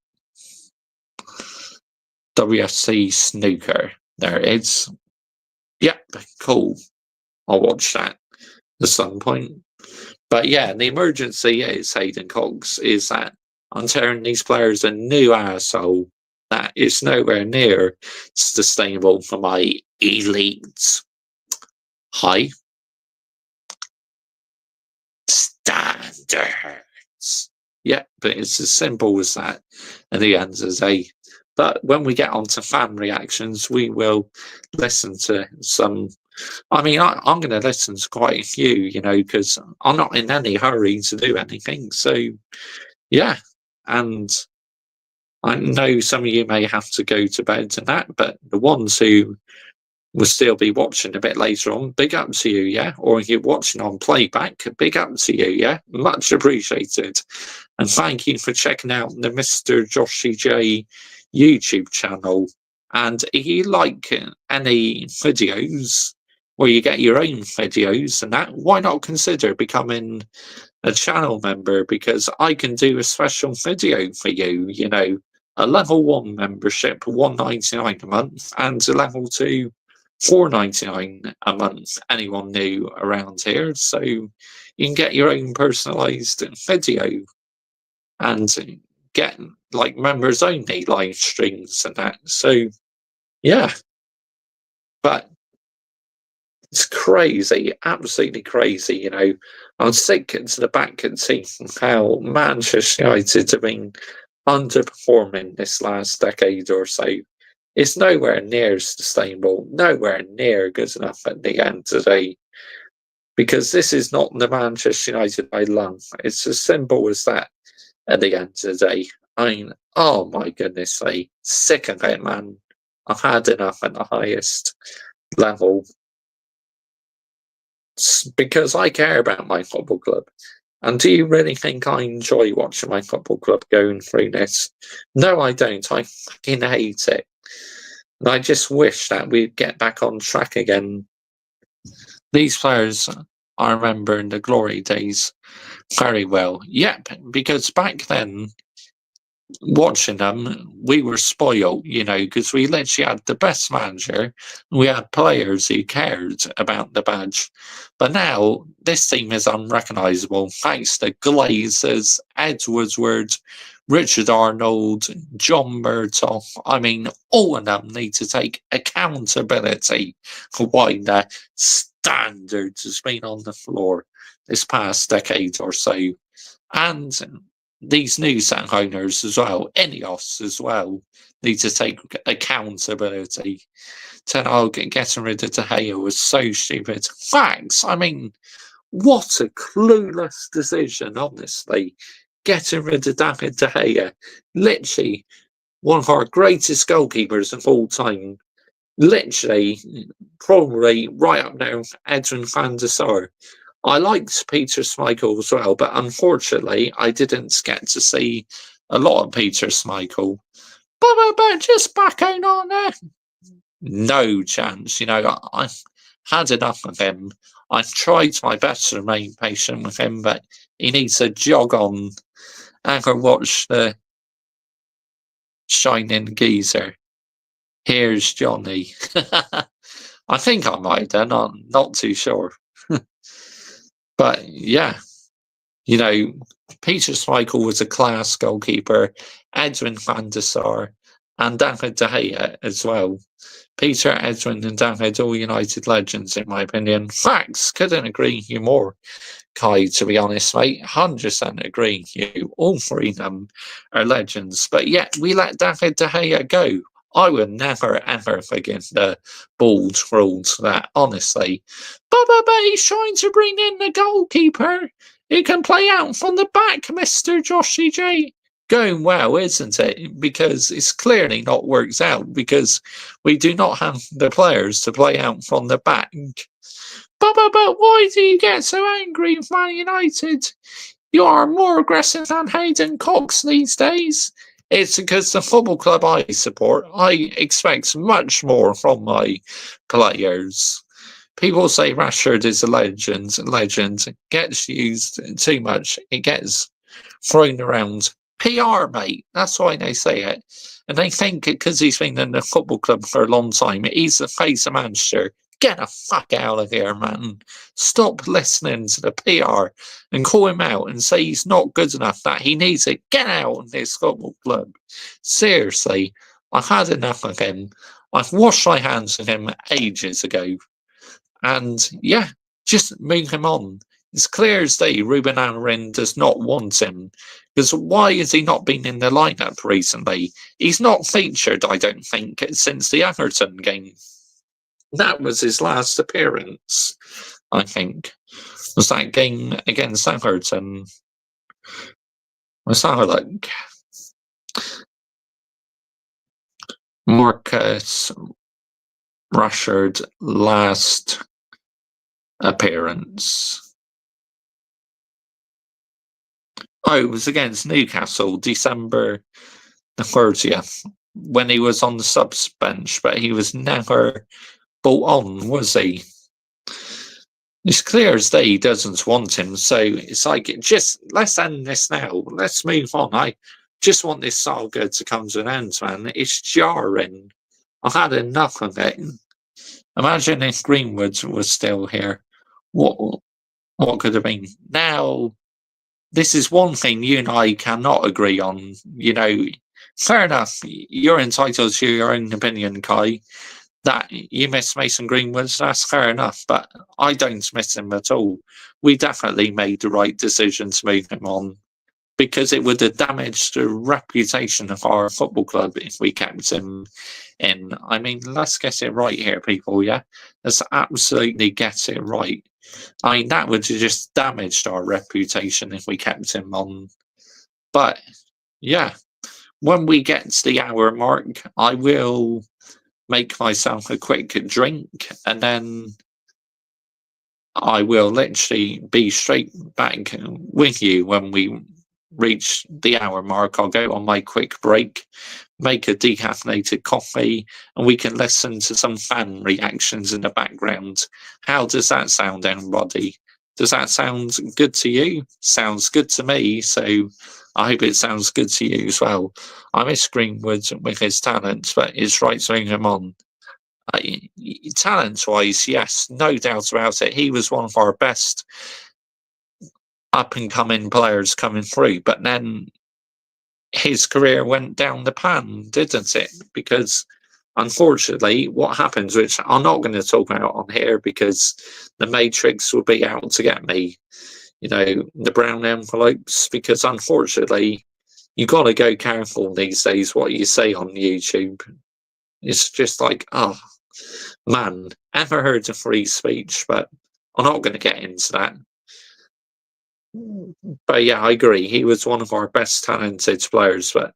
WSC snooker. There it is. Yep, cool. I'll watch that at some point. But yeah, the emergency is, Hayden Cox, is that I'm tearing these players a new asshole that is nowhere near sustainable for my elite high standards. Yeah, but it's as simple as that at the end of the day. But when we get on to fan reactions, we will listen to some. I mean, I'm going to listen to quite a few, because I'm not in any hurry to do anything. So, yeah. And I know some of you may have to go to bed and that, but the ones who will still be watching a bit later on, big up to you, yeah? Or if you're watching on playback, big up to you, yeah? Much appreciated. And thank you for checking out the Mr. Joshy J YouTube channel. And if you like any videos where you get your own videos and that, why not consider becoming a channel member? Because I can do a special video for you, a level 1 membership, $1.99 a month, and a level 2, $4.99 a month. Anyone new around here, so you can get your own personalised video and get like members only live streams and that. So yeah, but it's crazy, absolutely crazy. I'm sick to the back and seeing how Manchester United have been underperforming this last decade or so. It's nowhere near sustainable, nowhere near good enough at the end of the day. Because this is not the Manchester United I love. It's as simple as that at the end of the day. I mean, oh my goodness, sick of it, man. I've had enough at the highest level. Because I care about my football club. And do you really think I enjoy watching my football club going through this? No, I don't. I fucking hate it. And I just wish that we'd get back on track again. These players, I remember in the glory days very well. Yep, because back then, watching them, we were spoiled, because we literally had the best manager. We had players who cared about the badge. But now, this team is unrecognisable thanks to Glazers, Ed Woodward, Richard Arnold, John Murtough. I mean, all of them need to take accountability for why their standards has been on the floor this past decade or so. And these new set owners as well, Ineos as well, need to take accountability. Getting rid of De Gea was so stupid. Facts. I mean, what a clueless decision, honestly. Getting rid of David De Gea, literally one of our greatest goalkeepers of all time. Literally, probably right up there with Edwin van der Sar. I liked Peter Schmeichel as well, but unfortunately, I didn't get to see a lot of Peter Schmeichel. But just back on there. No chance. I've had enough of him. I've tried my best to remain patient with him, but he needs to jog on and go watch the Shining Geezer. Here's Johnny. I think I might have done. I'm not too sure. But yeah, Peter Schmeichel was a class goalkeeper, Edwin van der Sar, and David De Gea as well. Peter, Edwin, and David, all United legends, in my opinion. Facts, couldn't agree with you more, Kai, to be honest, mate. 100% agree with you. All three of them are legends. But yet, we let David De Gea go. I would never, ever forgive the bald rules for that, honestly. But he's trying to bring in the goalkeeper. He can play out from the back, Mr. Joshy J. Going well, isn't it? Because it's clearly not worked out, because we do not have the players to play out from the back. But why do you get so angry with Man United? You are more aggressive than Hayden Cox these days. It's because the football club I support, I expect much more from my players. People say Rashford is a legend. Legend gets used too much. It gets thrown around. PR, mate. That's why they say it. And they think because he's been in the football club for a long time, he's the face of Manchester. Get the fuck out of here, man. Stop listening to the PR and call him out and say he's not good enough, that he needs it. Get out of this football club. Seriously, I've had enough of him. I've washed my hands of him ages ago. And yeah, just move him on. It's clear as day Ruben Amorim does not want him. Because why has he not been in the lineup recently? He's not featured, I don't think, since the Everton game. That was his last appearance, I think. Was that game against Everton? Let's have a look. Marcus Rashford last appearance. Oh, it was against Newcastle, December the 30th, when he was on the subs bench, but he was never brought on, was he? It's clear as day he doesn't want him, so it's like, just let's end this now. Let's move on. I just want this saga to come to an end, man. It's jarring. I've had enough of it. Imagine if Greenwood was still here. What what could have been? Now, this is one thing you and I cannot agree on. Fair enough. You're entitled to your own opinion, Kai. That you miss Mason Greenwood, that's fair enough, but I don't miss him at all. We definitely made the right decision to move him on because it would have damaged the reputation of our football club if we kept him in. I mean, let's get it right here, people, yeah? Let's absolutely get it right. I mean, that would have just damaged our reputation if we kept him on. But, yeah, when we get to the hour mark, I will make myself a quick drink, and then I will literally be straight back with you when we reach the hour mark. I'll go on my quick break, make a decaffeinated coffee, and we can listen to some fan reactions in the background. How does that sound, everybody? Does that sound good to you? Sounds good to me, so I hope it sounds good to you as well. I miss Greenwood with his talents, but it's right to bring him on. Talent-wise, yes, no doubt about it. He was one of our best up-and-coming players coming through, but then his career went down the pan, didn't it? Because unfortunately, what happens, which I'm not going to talk about on here because the Matrix will be out to get me, the brown envelopes, because unfortunately, you got to go careful these days what you say on YouTube. It's just like, oh, man, ever heard of free speech? But I'm not going to get into that. But yeah, I agree. He was one of our best talented players. But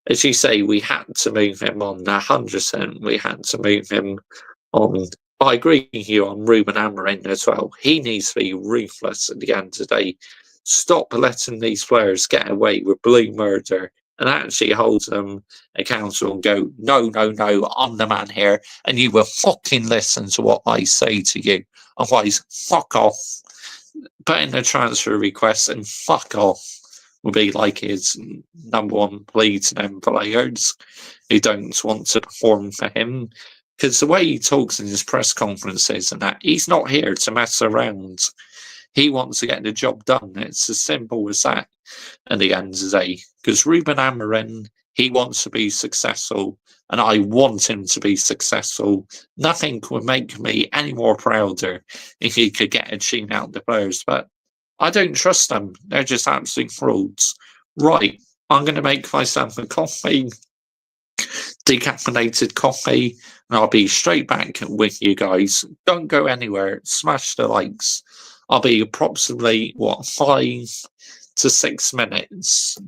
as you say, we had to move him on. 100%, we had to move him on. I agree with you on Ruben Amorim as well. He needs to be ruthless at the end of the day. Stop letting these players get away with blue murder and actually hold them accountable and go, no, no, no, I'm the man here, and you will fucking listen to what I say to you. Otherwise, fuck off. Put in a transfer request and fuck off would be like his number one plea to them players who don't want to perform for him. Because the way he talks in his press conferences and that, he's not here to mess around. He wants to get the job done. It's as simple as that at the end of the day. Because Ruben Amorim, he wants to be successful, and I want him to be successful. Nothing would make me any more prouder if he could get a tune out the players, but I don't trust them. They're just absolute frauds. Right, I'm going to make myself a coffee, decaffeinated coffee, and I'll be straight back with you guys. Don't go anywhere. Smash the likes. I'll be approximately, 5 to 6 minutes.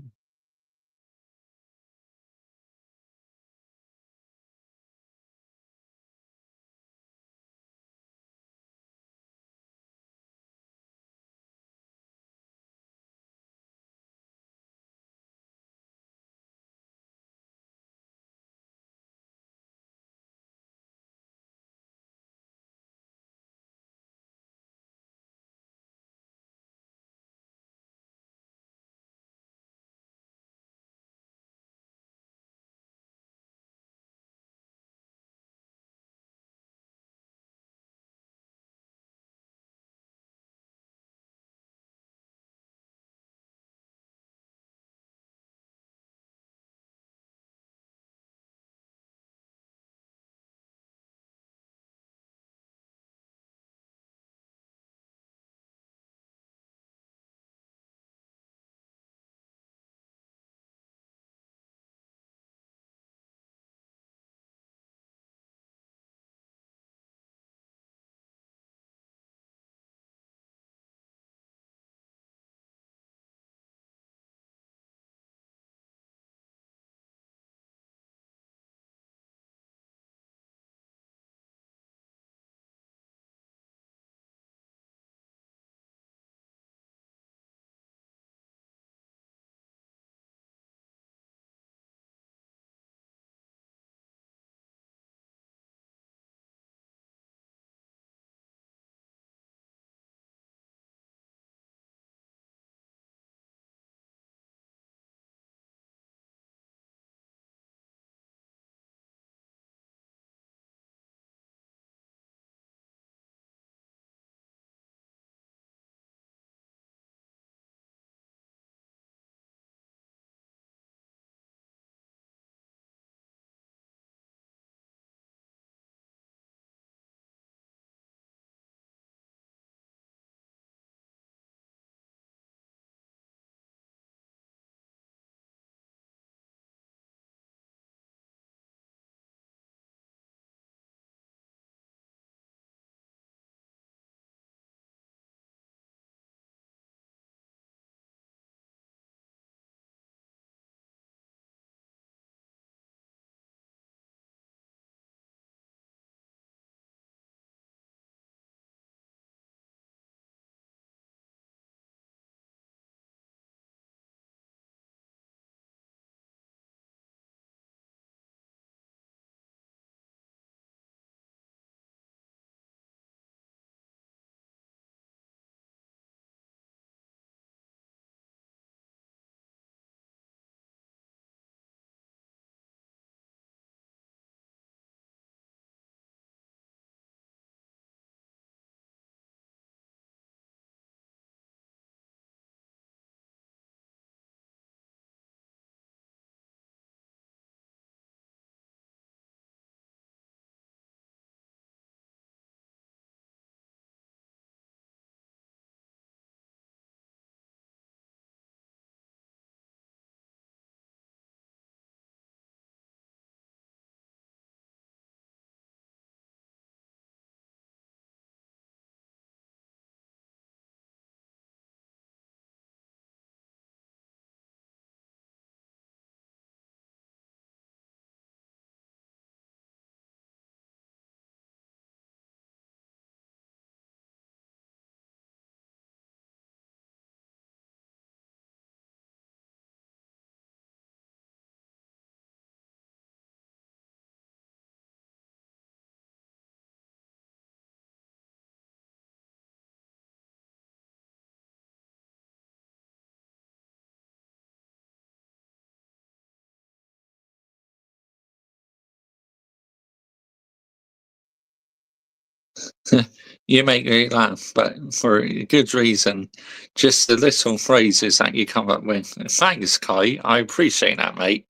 You make me laugh, but for a good reason. Just the little phrases that you come up with. Thanks, Kai. I appreciate that, mate.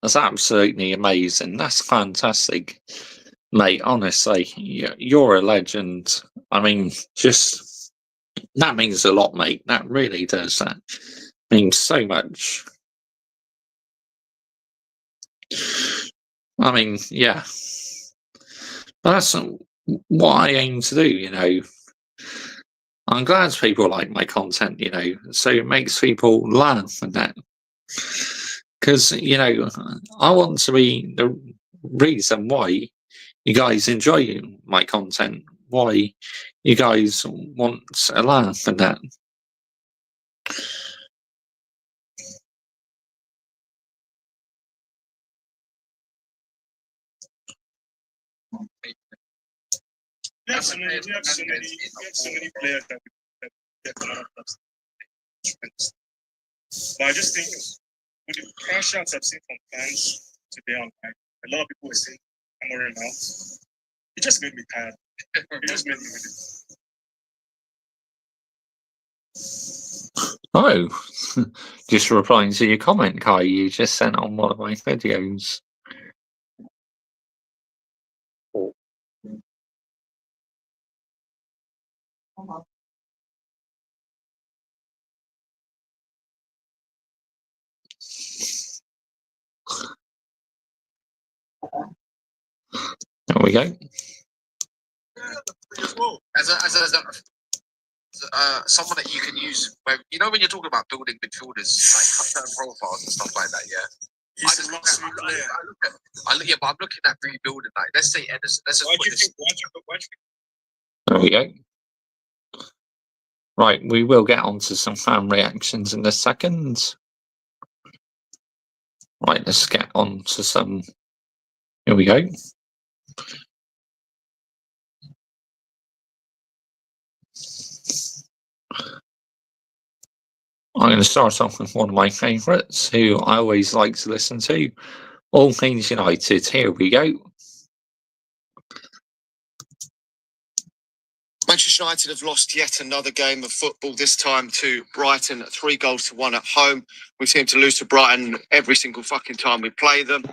That's absolutely amazing. That's fantastic, mate. Honestly, you're a legend. I mean, just that means a lot, mate. That really does. That means so much. I mean, yeah. That's what I aim to do, I'm glad people like my content, so it makes people laugh and that. Because, I want to be the reason why you guys enjoy my content, why you guys want a laugh and that. We have so many players that get a lot of clubs. But I just think with the crash outs I've seen from fans today online, a lot of people were saying hammering out. It just made me tired. It just made me really. Oh, just replying to your comment, Kai, you just sent on one of my videos. There we go. As someone that you can use, when you're talking about building midfielders, like certain profiles and stuff like that, yeah. But I'm looking at rebuilding. Like, let's say Edison. There we go. Right, we will get on to some fan reactions in a second. Right, let's get on to some. Here we go. I'm going to start off with one of my favourites, who I always like to listen to. All Things United. Here we go. Manchester United have lost yet another game of football, this time to Brighton, 3-1 at home. We seem to lose to Brighton every single fucking time we play them.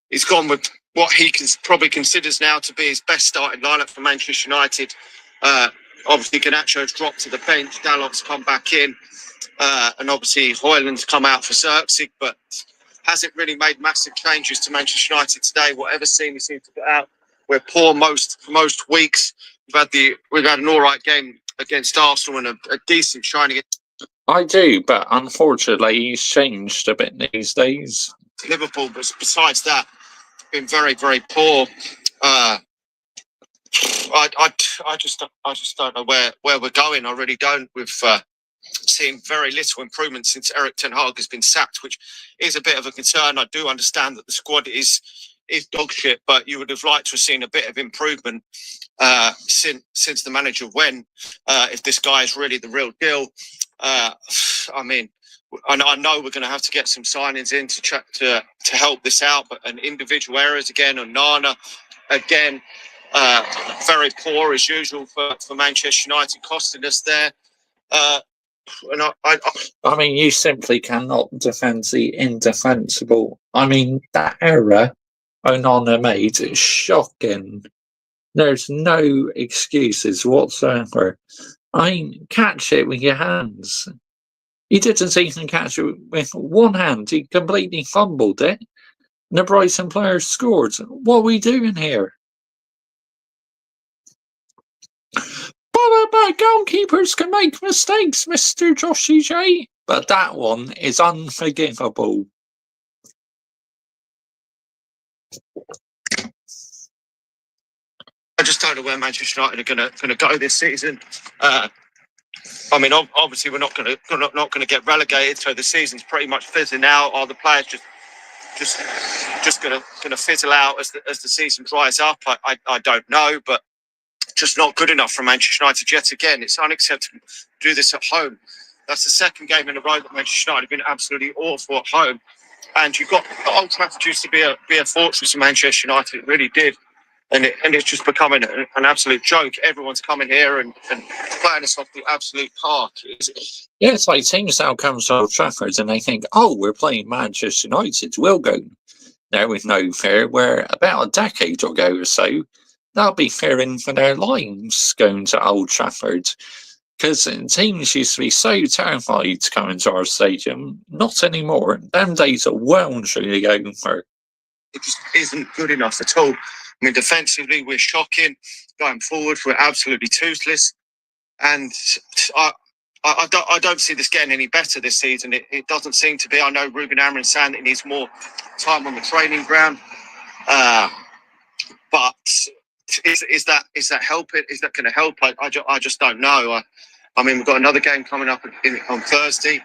He's gone with what he probably considers now to be his best starting lineup for Manchester United. Obviously, Garnacho's dropped to the bench, Dalot's come back in, and obviously Højlund's come out for Xerxes, but hasn't really made massive changes to Manchester United today. Whatever scene we seem to put out, we're poor most weeks. We've had an all right game against Arsenal and a decent shining. I do, but unfortunately, he's changed a bit these days. Liverpool, but besides that, been very, very poor. I just don't know where we're going. I really don't. We've seen very little improvement since Erik ten Hag has been sacked, which is a bit of a concern. I do understand that the squad is dog shit, but you would have liked to have seen a bit of improvement since the manager went. If this guy is really the real deal, I mean, I know we're going to have to get some signings in to help this out, but an individual errors again, and Nana again, very poor as usual for Manchester United, costing us there. And I mean, you simply cannot defend the indefensible. I mean, that error Onana made is shocking. There's no excuses whatsoever. I mean, catch it with your hands. He didn't even catch it with one hand. He completely fumbled it. And the Brighton players scored. What are we doing here? But goalkeepers can make mistakes, Mr. Joshy J. But that one is unforgivable. I just don't know where Manchester United are going to go this season. I mean, obviously, we're not going to get relegated, so the season's pretty much fizzling out. Are the players just going to fizzle out as the season dries up? I don't know, but just not good enough for Manchester United yet again. It's unacceptable to do this at home. That's the second game in a row that Manchester United have been absolutely awful at home. And you've got Old Trafford used to be a fortress of Manchester United. It really did. and it's just becoming an absolute joke. Everyone's coming here and playing us off the absolute park. Yeah, it's like teams now come to Old Trafford and they think, oh, we're playing Manchester United, we'll go there with no fear, where about a decade ago or so, they'll be fearing for their lives going to Old Trafford. Because teams used to be so terrified to come into our stadium. Not anymore. Them days are well and truly over. It just isn't good enough at all. I mean, defensively, we're shocking. Going forward, we're absolutely toothless. And I don't see this getting any better this season. It doesn't seem to be. I know Ruben Amorim saying that he needs more time on the training ground. But is that helping? Is that going to help? I just don't know. I mean, we've got another game coming up on Thursday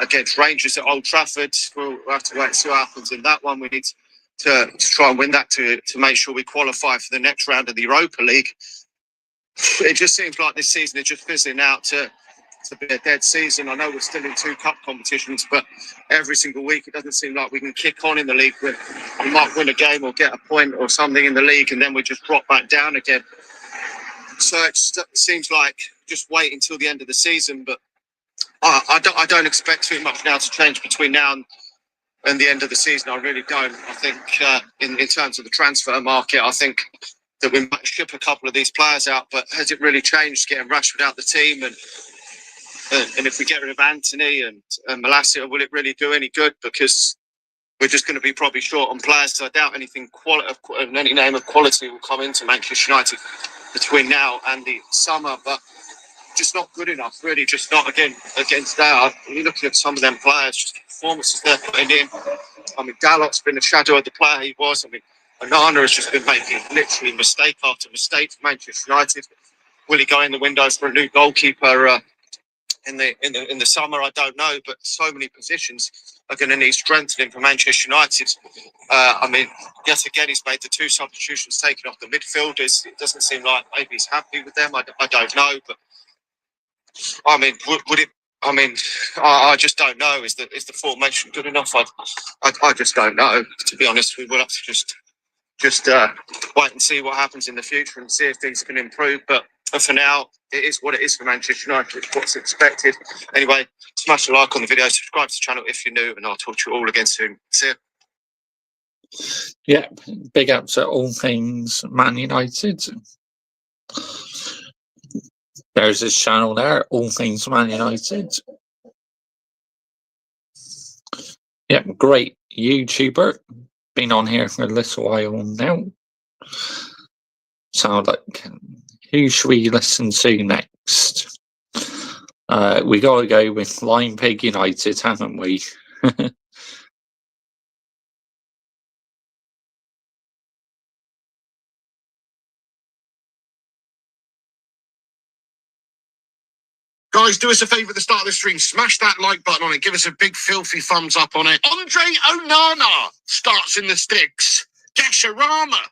against Rangers at Old Trafford. We'll have to wait and see what happens in that one. We need to try and win that to make sure we qualify for the next round of the Europa League. It just seems like this season is just fizzling out to be a dead season. I know we're still in 2 cup competitions, but every single week it doesn't seem like we can kick on in the league. We might win a game or get a point or something in the league, and then we just drop back down again. So it seems like just wait until the end of the season. But I don't expect too much now to change between now and the end of the season. I really don't. I think in terms of the transfer market, I think that we might ship a couple of these players out, but has it really changed getting Rashford out the team? And if we get rid of Anthony and Malacia, will it really do any good? Because we're just going to be probably short on players. So I doubt anything any name of quality will come into Manchester United between now and the summer. But just not good enough, really. Just not against that. You're looking at some of them players, just the performances they're putting in. I mean, Dalot's been a shadow of the player he was. I mean, Onana has just been making literally mistake after mistake for Manchester United. Will he go in the windows for a new goalkeeper in the summer? I don't know, but so many positions are going to need strengthening for Manchester United. I mean, yet again, he's made the 2 substitutions taken off the midfielders. It doesn't seem like maybe he's happy with them. I don't know, but I mean, would it? I mean, I just don't know. Is the formation good enough? I just don't know. To be honest, we will have to just wait and see what happens in the future and see if things can improve. But for now, it is what it is for Manchester United. It's what's expected. Anyway, smash a like on the video, subscribe to the channel if you're new, and I'll talk to you all again soon. See you. Yeah, big ups at all things Man United. There's his channel there, All Things Man United. Yeah, great YouTuber. Been on here for a little while now. So, like, who should we listen to next? We got to go with Lime Pig United, haven't we? Guys, do us a favour at the start of the stream. Smash that like button on it. Give us a big filthy thumbs up on it. Andre Onana starts in the sticks. Gasharama.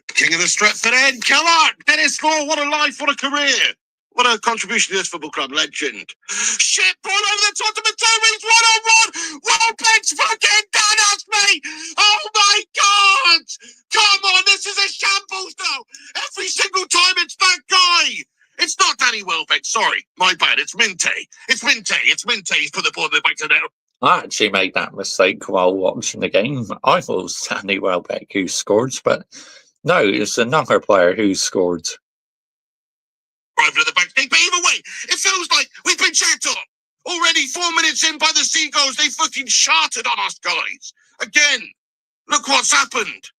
King of the Stretford End. Come on. Dennis Law, what a life, what a career. What a contribution to this football club. Legend. Shit, ball over the top of the toe. He's 1-on-1. Welbeck's fucking done us, mate. Oh, my God. Come on, this is a shambles now. Every single time it's that guy. It's not Danny Welbeck, sorry. My bad, it's Minte. It's Minte. He's put the ball in the back to net. I actually made that mistake while watching the game. I thought it was Danny Welbeck who scored, but no, it's another player who scored. Over to the back, but either way, it feels like we've been checked on. Already 4 minutes in by the Seagulls, they fucking sharted on us, guys. Again, look what's happened.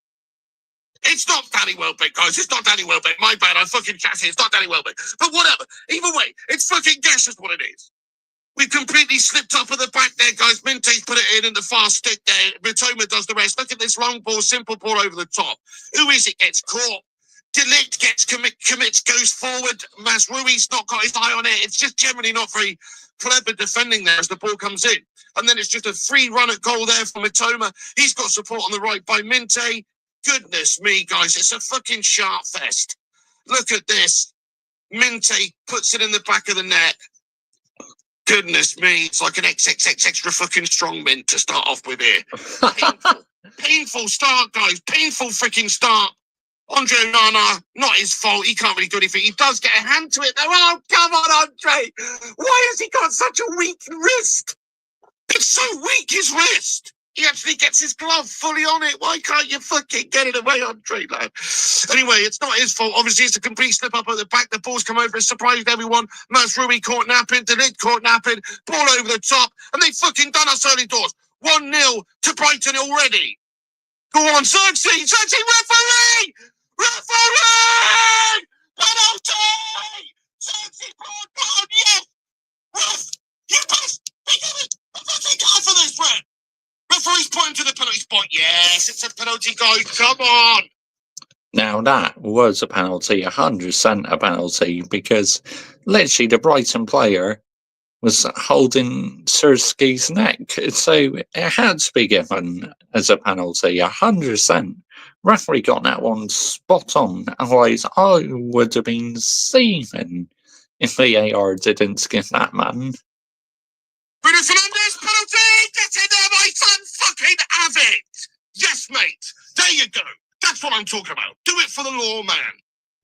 It's not Danny Welbeck, guys. It's not Danny Welbeck. My bad. I fucking chatted. It's not Danny Welbeck. But whatever. Either way, it's fucking gas is what it is. We've completely slipped up at the back there, guys. Minte's put it in and the fast stick there. Mitoma does the rest. Look at this long ball, simple ball over the top. Who is it? Gets caught. Delict gets commits, goes forward. Masrui's not got his eye on it. It's just generally not very clever defending there as the ball comes in. And then it's just a free run at goal there for Mitoma. He's got support on the right by Minte. Goodness me, guys, it's a fucking sharp fest. Look at this. Minte puts it in the back of the net. Goodness me, it's like an XXX extra fucking strong mint to start off with here. Painful start, guys. Painful freaking start. Andre Onana, not his fault. He can't really do anything. He does get a hand to it though. Oh, come on, Andre. Why has he got such a weak wrist? It's so weak, his wrist. He actually gets his glove fully on it. Why can't you fucking get it away, Andre, lad? Anyway, it's not his fault. Obviously, it's a complete slip up at the back. The ball's come over and surprised everyone. Mazraoui caught napping, Delid caught napping, ball over the top, and they fucking done us early doors. 1-0 to Brighton already. Go on, Xerxes! Referee! Referee! Penalty! Xerxes, ball, yes! Ref! You must be given a penalty card for this, Ref! Referee's pointing to the penalty spot. Yes, it's a penalty, guys. Come on. Now that was a penalty, 100% a penalty, because literally the Brighton player was holding Sirski's neck, so it had to be given as a penalty, 100%. Referee got that one spot on, otherwise I would have been seething if VAR didn't give that man. Bruno Fernandes, penalty! Get in there, my son! Fucking have it! Yes, mate. There you go. That's what I'm talking about. Do it for the law, man.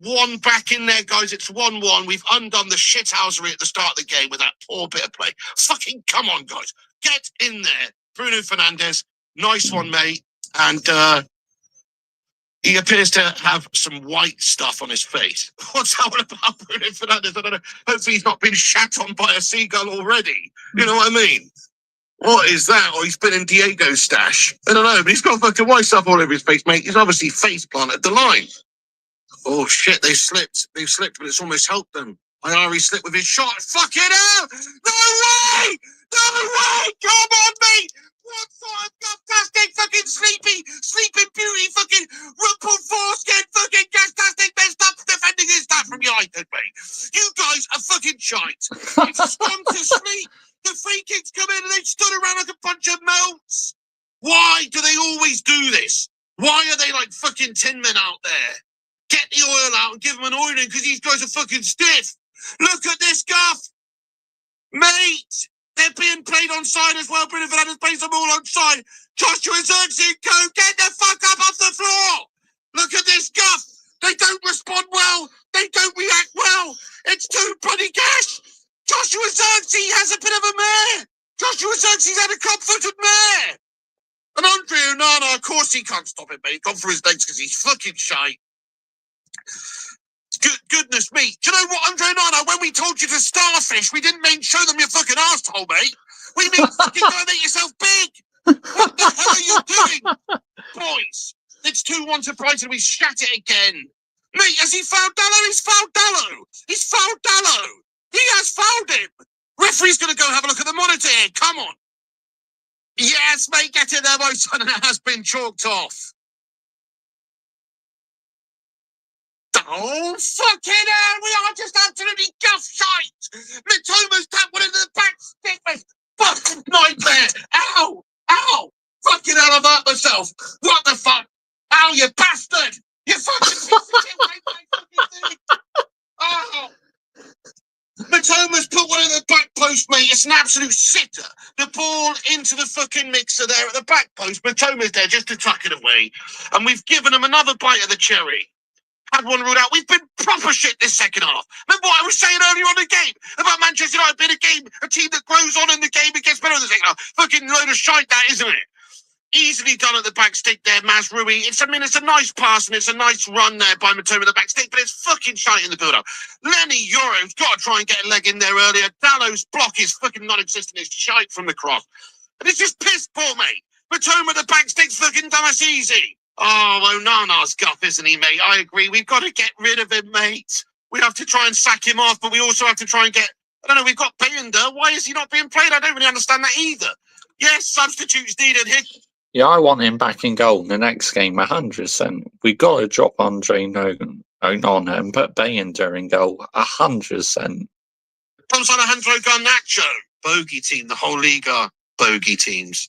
One back in there, guys. It's 1-1. We've undone the shithousery at the start of the game with that poor bit of play. Fucking come on, guys. Get in there. Bruno Fernandes. Nice one, mate. And he appears to have some white stuff on his face. What's that all about, Bruno Fernandes? I don't know. Hopefully he's not been shat on by a seagull already. You know what I mean? What is that? Or he's been in Diego's stash. I don't know, but he's got fucking white stuff all over his face, mate. He's obviously face planted the line. Oh shit, they slipped. They've slipped, but it's almost helped them. Iari slipped with his shot. Fuck it out! No way! No way! Come on, mate! What sort of fantastic fucking sleeping beauty fucking rumpled foreskin fucking fantastic best up defending is that from United, mate? You guys are fucking shite. You've just gone to sleep. The free kicks come in and they stood around like a bunch of melts. Why do they always do this? Why are they like fucking tin men out there? Get the oil out and give them an oiling because these guys are fucking stiff. Look at this guff. Mate, they're being played on side as well. Bruno Fernandes plays them all on side. Joshua Xerxes, go get the fuck up off the floor. Look at this guff. They don't respond well. They don't react well. It's too bloody gash. Joshua Xerxes has a bit of a mare. Joshua Xerxes had a club-footed mare. And Andre Onana, of course he can't stop it, mate. He's gone for his legs because he's fucking shy. Goodness me. Do you know what, Andre Onana, when we told you to starfish, we didn't mean show them your fucking arsehole, mate. We mean fucking go and make yourself big. What the hell are you doing? Boys, it's 2-1 to Brighton. We shat it again. Mate, has he fouled Dallo? He's fouled Dallo. He's fouled Dallo. He has fouled him. Referee's going to go have a look at the monitor here. Come on. Yes, mate, get in there, my son, and it has been chalked off. Oh, fucking hell, we are just absolutely guff shite. Mitoma's tapped one into the back stick, mate. Fucking nightmare. Ow, ow. Fucking hell, I've hurt myself. What the fuck? Ow, you bastard. You fucking piece of shit, mate, fucking thing. Oh. Mitoma's put one in the back post, mate. It's an absolute sitter. The ball into the fucking mixer there at the back post. Mitoma's there just to tuck it away. And we've given him another bite of the cherry. Had one ruled out. We've been proper shit this second half. Remember what I was saying earlier on the game about Manchester United being a team that grows on in the game and gets better in the second half? Fucking load of shite that, isn't it? Easily done at the back stick there, Mazraoui. It's a nice pass and it's a nice run there by Matoma at the back stick, but it's fucking shite in the build-up. Lenny Euro's got to try and get a leg in there earlier. Dallo's block is fucking non-existent. It's shite from the cross. And it's just piss poor, mate. Matoma at the back stick's fucking done us easy. Oh, Onana's guff, isn't he, mate? I agree. We've got to get rid of him, mate. We have to try and sack him off, but we also have to try and get... I don't know, we've got Bayender. Why is he not being played? I don't really understand that either. Yes, substitutes needed here. Yeah, I want him back in goal in the next game, 100%. We got to drop Andre Onana and put Bayender in goal, 100%. Comes on Alejandro Garnacho. Bogey team. The whole league are bogey teams.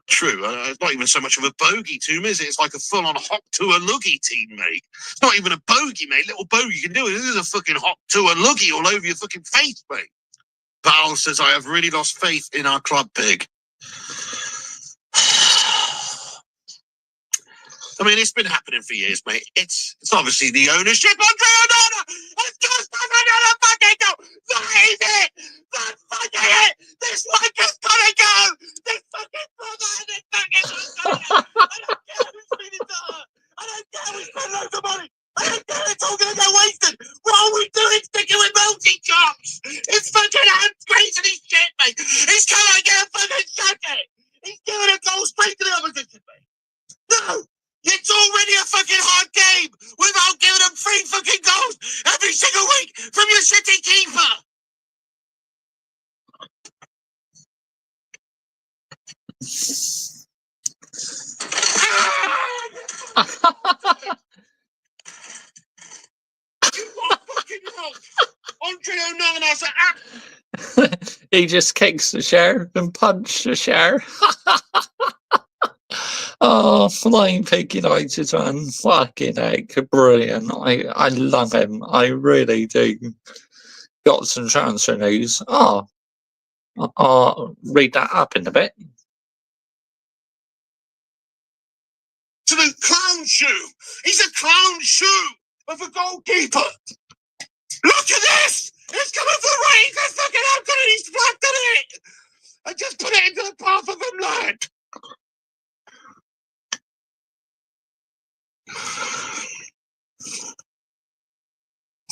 True. It's not even so much of a bogey team, is it? It's like a full-on hop to a loogie team, mate. It's not even a bogey, mate. Little bogey can do it. This is a fucking hop to a loogie all over your fucking face, mate. Val says, I have really lost faith in our club, Pig. I mean, it's been happening for years, mate. It's obviously the ownership. Andre Onana has just done another fucking goal. That is it. That's fucking it. This fucker's gotta go. This fucking brother and this fucking gotta go. I don't care who's feeding to her. I don't care we spend loads of money. I don't care it's all gonna get wasted. What are we doing sticking with multi chops? It's fucking hand-squeezing his shit, mate. He's trying to get a fucking shot at it. He's giving a goal straight to the opposition, mate. No! It's already a fucking hard game without giving them 3 fucking goals every single week from your shitty keeper. You are fucking wrong. Andre Onana's He just kicks the chair and punches the chair. Oh, Flying Pig United, man. Fucking heck. Brilliant. I love him. I really do. Got some transfer news. Oh, I'll read that up in a bit. absolute clown shoe. He's a clown shoe of a goalkeeper. Look at this. It's coming for rain. That's fucking out there. He's flapped at it. I just put it into the path of him, lad.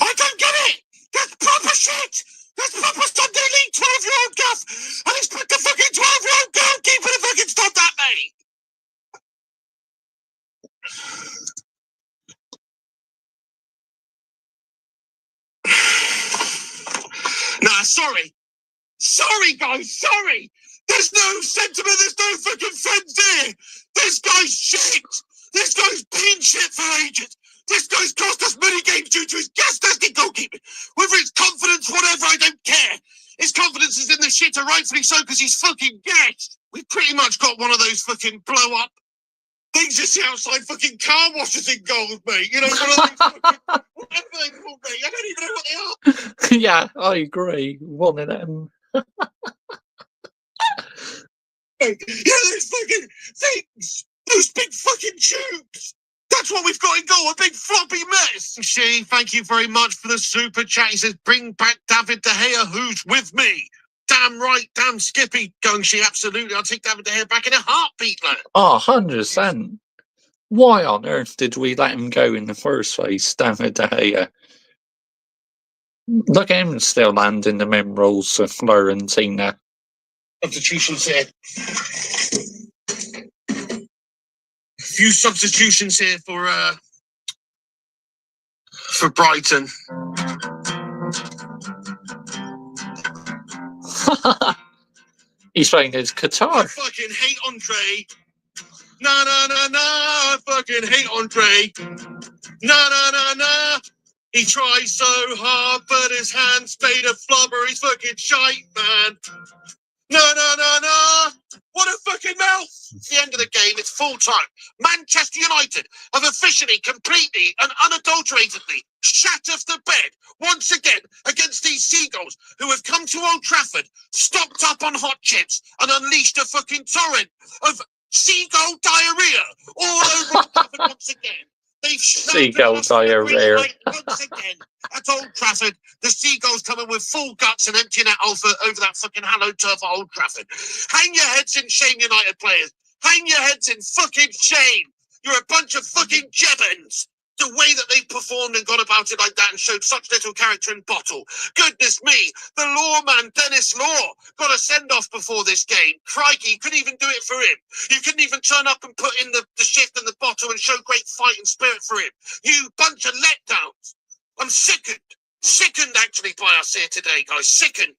I don't get it. That's proper shit. That's proper Sunday League 12-year-old guff. I expect a fucking 12-year-old goalkeeper to fucking stop that, mate. Nah, sorry. Sorry, guys, sorry. There's no sentiment, there's no fucking friends here. This guy's shit. This guy's been shit for ages. This guy's cost us many games due to his gas-tastic goalkeeping. Whether it's confidence, whatever, I don't care. His confidence is in the shit, and rightfully so, because he's fucking gassed. We've pretty much got one of those fucking blow-up things you see outside fucking car washes in goals, mate. You know, one of those fucking, whatever they call, mate. I don't even know what they are. Yeah, I agree. One of them. You know, those fucking things. Those big fucking tubes. That's what we've got in goal, a big floppy mess. She, thank you very much for the super chat. He says, bring back David De Gea, who's with me. Damn right, damn Skippy. Going, she, absolutely. I'll take David De Gea back in a heartbeat, lad. Oh, 100%. Why on earth did we let him go in the first place, David De Gea? Look at him still landing the minerals of Florentina. Substitutions here. A few substitutions here for Brighton. He's playing his I Qatar. fucking hate Andre. No, no, no, no. I fucking hate Andre. No, no, no, no. He tries so hard, but his hands made a flubber. He's fucking shite, man. No, no, no, no. What a fucking mouth. At the end of the game, it's full time. Manchester United have officially, completely, and unadulteratedly shat off the bed once again against these Seagulls who have come to Old Trafford, stocked up on hot chips, and unleashed a fucking torrent of seagull diarrhea all over Old Trafford once again. They've Seagull diarrhea. Once again at Old Trafford. The Seagulls coming with full guts and emptying that over that fucking hallowed turf at Old Trafford. Hang your heads in shame, United players. Hang your heads in fucking shame. You're a bunch of fucking jebbins. The way that they performed and got about it like that and showed such little character in bottle. Goodness me, the lawman Dennis Law got a send-off before this game. Crikey, you couldn't even do it for him. You couldn't even turn up and put in the shift and the bottle and show great fight and spirit for him. You bunch of letdowns. I'm sickened. Sickened, actually, by us here today, guys. Sickened.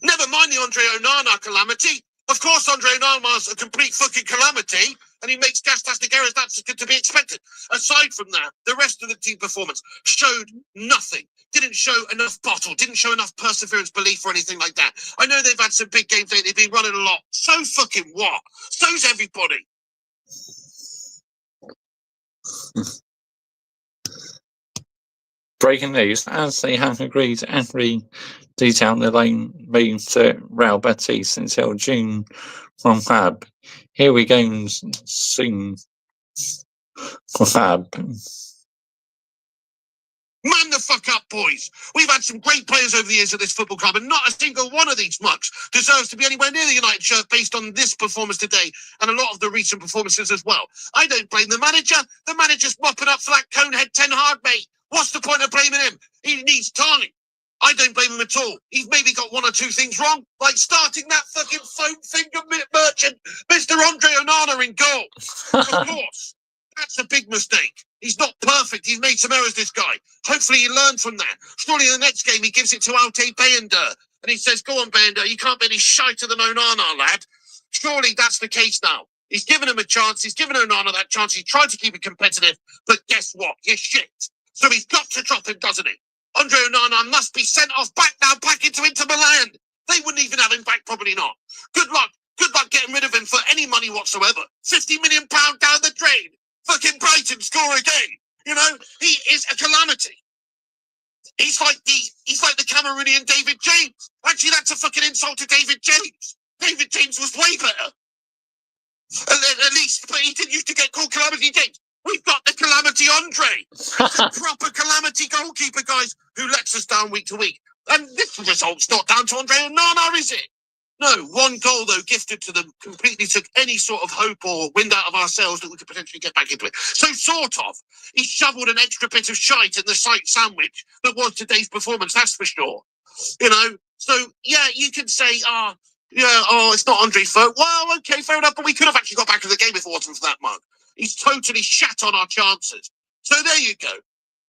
Never mind the Andre Onana calamity. Of course, Andre Onana's a complete fucking calamity, and he makes gas-tastic errors. That's to be expected. Aside from that, the rest of the team performance showed nothing. Didn't show enough bottle. Didn't show enough perseverance, belief, or anything like that. I know they've had some big games lately. They've been running a lot. So fucking what? So's everybody. Breaking news, as they have agreed every detail, the loan move to Real Betis until June from Fab. Here we go soon. Man the fuck up, boys. We've had some great players over the years at this football club, and not a single one of these mucks deserves to be anywhere near the United shirt based on this performance today and a lot of the recent performances as well. I don't blame the manager. The manager's mopping up for that conehead Ten Hag, mate. What's the point of blaming him? He needs time. I don't blame him at all. He's maybe got one or two things wrong, like starting that fucking foam finger merchant, Mr. Andre Onana in goal. Of course. That's a big mistake. He's not perfect. He's made some errors, this guy. Hopefully he learned from that. Surely in the next game he gives it to Altay Bayender and he says, go on, Bayender, you can't be any shiter than Onana, lad. Surely that's the case now. He's given him a chance. He's given Onana that chance. He tried to keep it competitive, but guess what? You're shit. So he's got to drop him, doesn't he? Andre Onana must be sent off back into Inter Milan. They wouldn't even have him back, probably not. Good luck. Good luck getting rid of him for any money whatsoever. £50 million down the drain. Fucking Brighton score again. You know, he is a calamity. He's like the Cameroonian David James. Actually, that's a fucking insult to David James. David James was way better. At least, but he didn't used to get called Calamity James. We've got the Calamity Andre. The proper Calamity goalkeeper, guys, who lets us down week to week. And this result's not down to Andre Onana, is it? No, one goal, though, gifted to them, completely took any sort of hope or wind out of our sails that we could potentially get back into it. So, sort of, he shoveled an extra bit of shite in the sandwich that was today's performance, that's for sure. You know, so, yeah, you can say, it's not Andre's fault. Well, okay, fair enough, but we could have actually got back into the game if it wasn't for that mug. He's totally shat on our chances. So, there you go.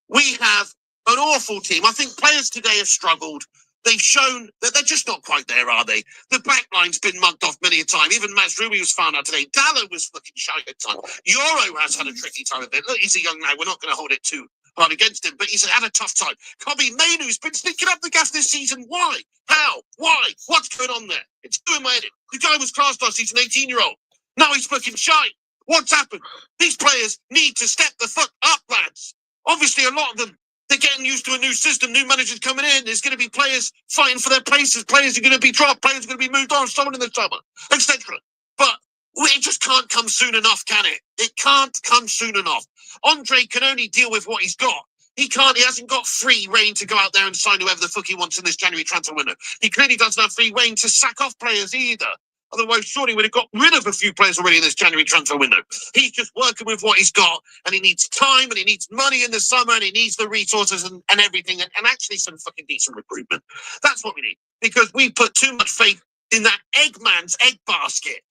We have an awful team. I think players today have struggled. They've shown that they're just not quite there, are they? The back line's been mugged off many a time. Even Mazraoui was found out today. Dallo was fucking shy at time. Euro has had a tricky time of it. Look, he's a young lad. We're not going to hold it too hard against him, but he's had a tough time. Kobe Mainoo's been sneaking up the gas this season. Why? How? Why? What's going on there? It's doing my head in. The guy was class last season, 18-year-old. Now he's fucking shy. What's happened? These players need to step the fuck up, lads. Obviously, a lot of them, they're getting used to a new system, new managers coming in. There's going to be players fighting for their places. Players are going to be dropped. Players are going to be moved on, someone in the summer, etc. But it just can't come soon enough, can it? It can't come soon enough. Andre can only deal with what he's got. He hasn't got free reign to go out there and sign whoever the fuck he wants in this January transfer window. He clearly doesn't have free reign to sack off players either. Otherwise, surely he would have got rid of a few players already in this January transfer window. He's just working with what he's got, and he needs time, and he needs money in the summer, and he needs the resources and everything, and actually some fucking decent recruitment. That's what we need, because we put too much faith in that Eggman's egg basket.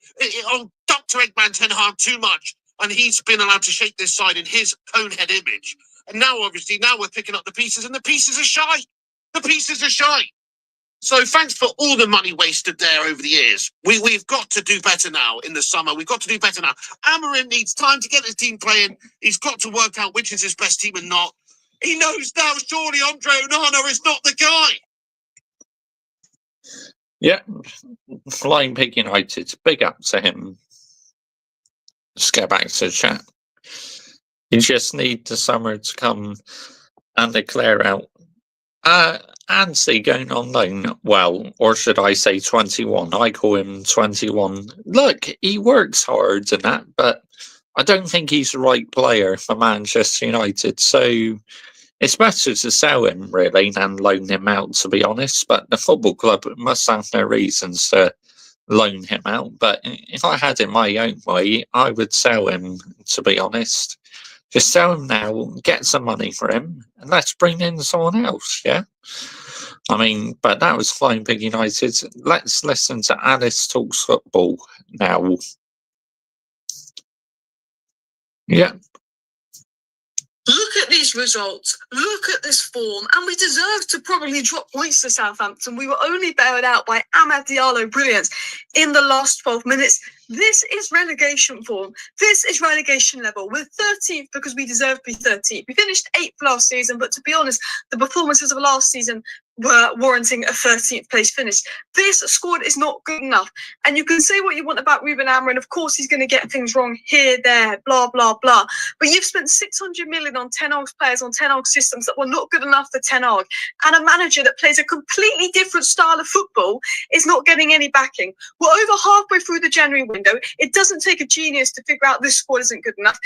Dr. Eggman Ten Hag too much, and he's been allowed to shape this side in his conehead image. And now, obviously, we're picking up the pieces, and the pieces are shy. The pieces are shy. So thanks for all the money wasted there over the years. We've got to do better now in the summer. We've got to do better now. Amorim needs time to get his team playing. He's got to work out which is his best team and not. He knows now, surely Andre Onana is not the guy. Yeah, Flying Pig United, big up to him. Let's get back to the chat. You just need the summer to come and declare out. Anstey going on loan, well, or should I say 21? I call him 21. Look, he works hard and that, but I don't think he's the right player for Manchester United. So it's better to sell him, really, than loan him out, to be honest. But the football club must have no reasons to loan him out. But if I had it my own way, I would sell him, to be honest. Just sell him now, get some money for him, and let's bring in someone else, yeah? I mean, but that was Flying Pig United. Let's listen to Alice Talks Football now. Yeah. Look at these results, look at this form, and we deserve to probably drop points to Southampton. We were only bailed out by Amad Diallo brilliance in the last 12 minutes. This is relegation form. This is relegation level. We're 13th because we deserve to be 13th. We finished 8th last season, but to be honest, the performances of last season were warranting a 13th place finish. This squad is not good enough. And you can say what you want about Ruben Amorim. Of course, he's going to get things wrong here, there, blah, blah, blah. But you've spent 600 million on Ten Hag's players, on Ten Hag systems that were not good enough for Ten Hag. And a manager that plays a completely different style of football is not getting any backing. We're over halfway through the January window. It doesn't take a genius to figure out this squad isn't good enough.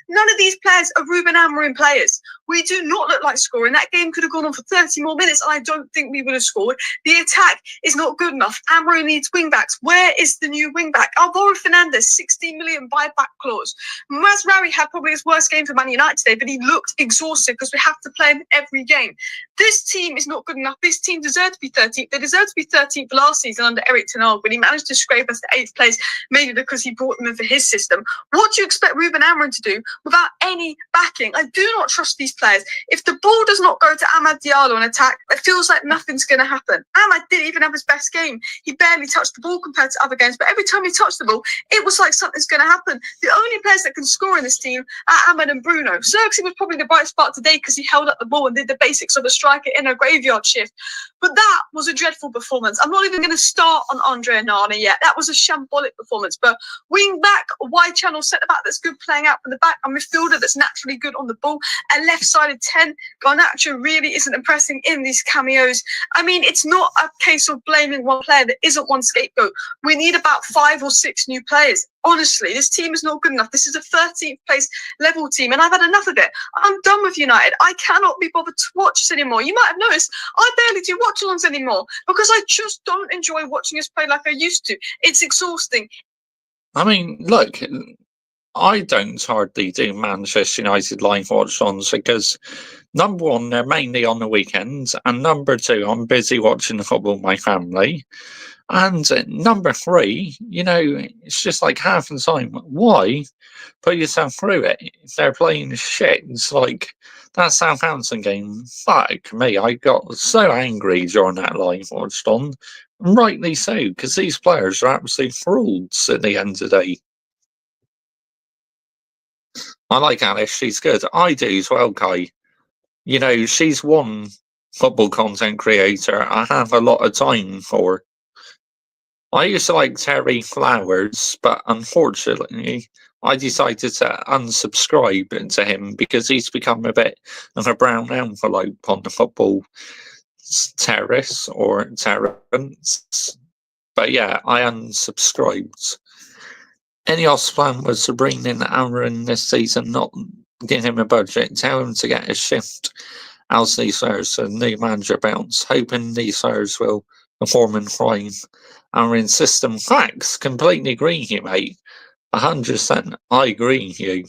None of these players are Ruben Amorim players. We do not look like scoring. That game could have gone on for 30 more minutes, and I don't think we would have scored. The attack is not good enough. Amorim needs wing-backs. Where is the new wing-back? Alvaro Fernandez, 16 million buyback clause. Mazraoui had probably his worst game for Man United today, but he looked exhausted because we have to play him every game. This team is not good enough. This team deserved to be 13th. They deserved to be 13th last season under Erik ten Hag, but he managed to scrape us to 8th place, maybe because he brought them in for his system. What do you expect Ruben Amorim to do without any backing? I do not trust these players. If the ball does not go to Amad Diallo in attack, it feels like nothing's going to happen. Amad didn't even have his best game. He barely touched the ball compared to other games, but every time he touched the ball, it was like something's going to happen. The only players that can score in this team are Amad and Bruno. Xerxes was probably the bright spot today because he held up the ball and did the basics of a striker in a graveyard shift. But that was a dreadful performance. I'm not even going to start on Andre Onana yet. That was a shambolic performance. But wing back, a wide channel centre back that's good playing out from the back, a midfielder that's naturally good on the ball, a left-sided 10. Garnacho really isn't impressing in these cameos. I mean, it's not a case of blaming one player. There isn't one scapegoat. We need about 5 or 6 new players. Honestly, this team is not good enough. This is a 13th place level team, and I've had enough of it. I'm done with United. I cannot be bothered to watch this anymore. You might have noticed I barely do watch-alongs anymore because I just don't enjoy watching us play like I used to. It's exhausting. I mean, look, I don't hardly do Manchester United live watch-ons because, number one, they're mainly on the weekends, and number two, I'm busy watching the football with my family. And number three, it's just like half the time, why put yourself through it if they're playing shit? It's like that Southampton game, fuck me, I got so angry during that live watched on, and rightly so, because these players are absolute frauds at the end of the day. I like Alice, she's good. I do as well, Kai. She's one football content creator I have a lot of time for. I used to like Terry Flowers, but unfortunately, I decided to unsubscribe to him because he's become a bit of a brown envelope on the football terrace or terrace. But yeah, I unsubscribed. Ineos' plan was to bring in Aaron this season, not give him a budget, tell him to get a shift as these players and new manager bounce, hoping these players will perform and thrive. Aaron's system facts, completely agree with you, mate. 100%, I agree with you.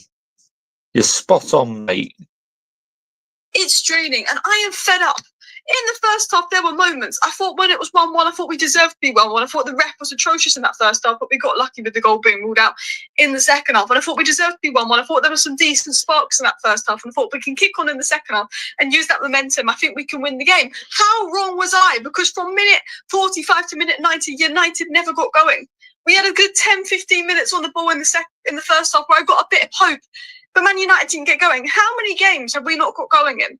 You're spot on, mate. It's draining, and I am fed up. In the first half, there were moments. I thought when it was 1-1, I thought we deserved to be 1-1. I thought the ref was atrocious in that first half, but we got lucky with the goal being ruled out in the second half. And I thought we deserved to be 1-1. I thought there were some decent sparks in that first half, and I thought we can kick on in the second half and use that momentum. I think we can win the game. How wrong was I? Because from minute 45 to minute 90, United never got going. We had a good 10-15 minutes on the ball in the first half where I got a bit of hope, but Man United didn't get going. How many games have we not got going in?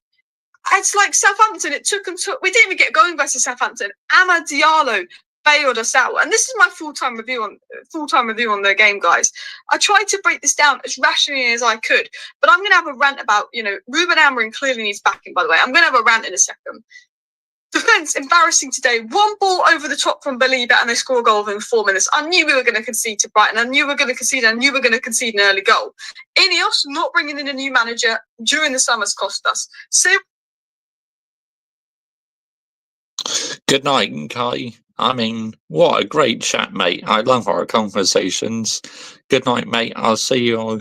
It's like Southampton. We didn't even get going versus Southampton. Amad Diallo bailed us out, and this is my full-time review on the game, guys. I tried to break this down as rationally as I could, but I'm going to have a rant about Ruben Amorim clearly needs backing. By the way, I'm going to have a rant in a second. Defence embarrassing today. One ball over the top from Belieber, and they score a goal within 4 minutes. I knew we were going to concede to Brighton. I knew we were going to concede. I knew we were going to concede an early goal. Ineos not bringing in a new manager during the summer's cost us. So. Good night, Kai. I mean, what a great chat, mate. I love our conversations. Good night, mate. I'll see you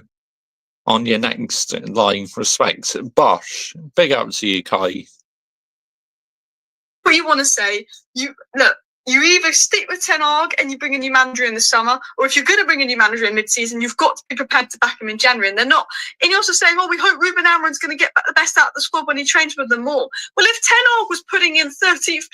on your next live. Respect. Bosh. Big up to you, Kai. What you want to say, you either stick with Ten Hag and you bring a new manager in the summer, or if you're going to bring a new manager in mid-season, you've got to be prepared to back him in January. And they're not. And you're also saying, we hope Ruben Amorim's going to get the best out of the squad when he trains with them more. Well, if Ten Hag was putting in 13th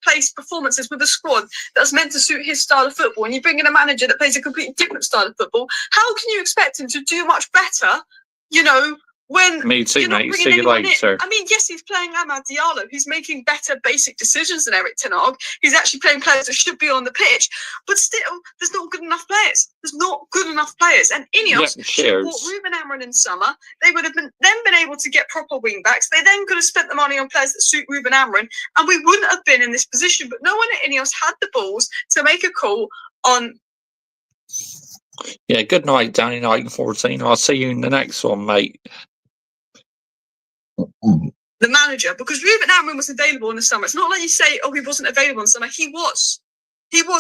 place performances with a squad that's meant to suit his style of football, and you bring in a manager that plays a completely different style of football, how can you expect him to do much better, when Me too, you're not mate. bringing See you anyone in. later. I mean, yes, he's playing Amad Diallo. He's making better basic decisions than Eric Ten Hag. He's actually playing players that should be on the pitch. But still, there's not good enough players. There's not good enough players. And Ineos should have bought Ruben Amorim in summer. They would have been able to get proper wing backs. They then could have spent the money on players that suit Ruben Amorim, and we wouldn't have been in this position. But no one at Ineos had the balls to make a call on. Yeah, good night, Danny Knight 14. I'll see you in the next one, mate. The manager, because Ruben Amorim was available in the summer. It's not like you say, oh, he wasn't available in the summer. He was,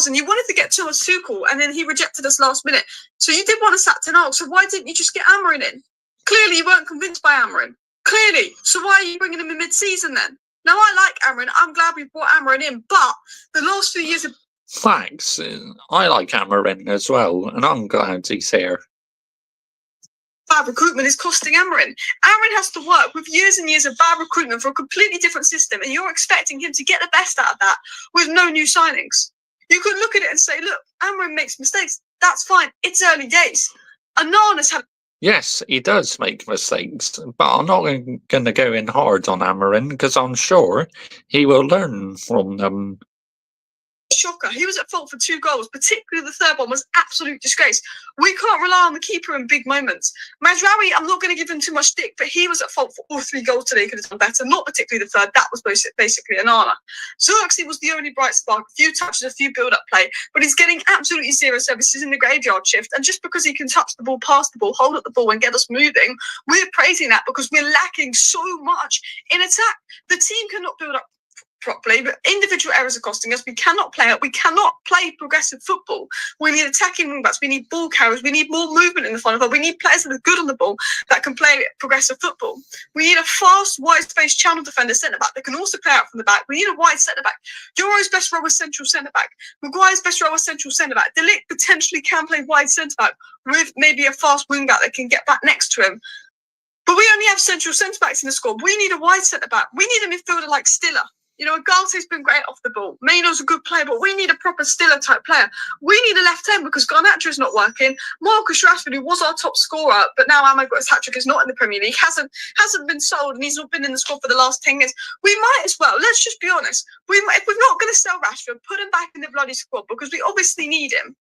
and you wanted to get Thomas Tuchel, and then he rejected us last minute. So you did want to sack Ten Hag. So why didn't you just get Amorim in? Clearly, you weren't convinced by Amorim. Clearly. So why are you bringing him in mid-season then? Now, I like Amorim. I'm glad we brought Amorim in, but the last few years of Thanks. I like Amorim as well, and I'm glad he's here. bad recruitment is costing Amorim. Amorim has to work with years and years of bad recruitment for a completely different system, and you're expecting him to get the best out of that with no new signings. You could look at it and say, look, Amorim makes mistakes. That's fine. It's early days. Anana's had. Yes, he does make mistakes, but I'm not going to go in hard on Amorim because I'm sure he will learn from them. Shocker. He was at fault for 2 goals, particularly the third one was absolute disgrace. We can't rely on the keeper in big moments. Mazraoui, I'm not going to give him too much stick, but he was at fault for all 3 goals today. He could have done better, not particularly the third. That was basically Anana. Xerxes was the only bright spark, a few touches, a few build-up play, but he's getting absolutely 0 services in the graveyard shift, and just because he can touch the ball, pass the ball, hold up the ball and get us moving, we're praising that because we're lacking so much in attack. The team cannot build up properly, but individual errors are costing us. We cannot play it. We cannot play progressive football. We need attacking wing backs. We need ball carriers. We need more movement in the final third. We need players that are good on the ball that can play progressive football. We need a fast, wide-spaced channel defender centre back that can also play out from the back. We need a wide centre back. Euro's best role was central centre back. Maguire's best role was central centre back. De Ligt potentially can play wide centre back with maybe a fast wing back that can get back next to him. But we only have central centre backs in the squad. We need a wide centre back. We need a midfielder like Stiller. You know, Galte's been great off the ball. Maino's a good player, but we need a proper Stiller type player. We need a left end because Garnacho's not working. Marcus Rashford, who was our top scorer, but now Ahmed got his hat trick, is not in the Premier League, hasn't been sold, and he's not been in the squad for the last 10 years. We might as well, let's just be honest. If we're not going to sell Rashford, put him back in the bloody squad because we obviously need him.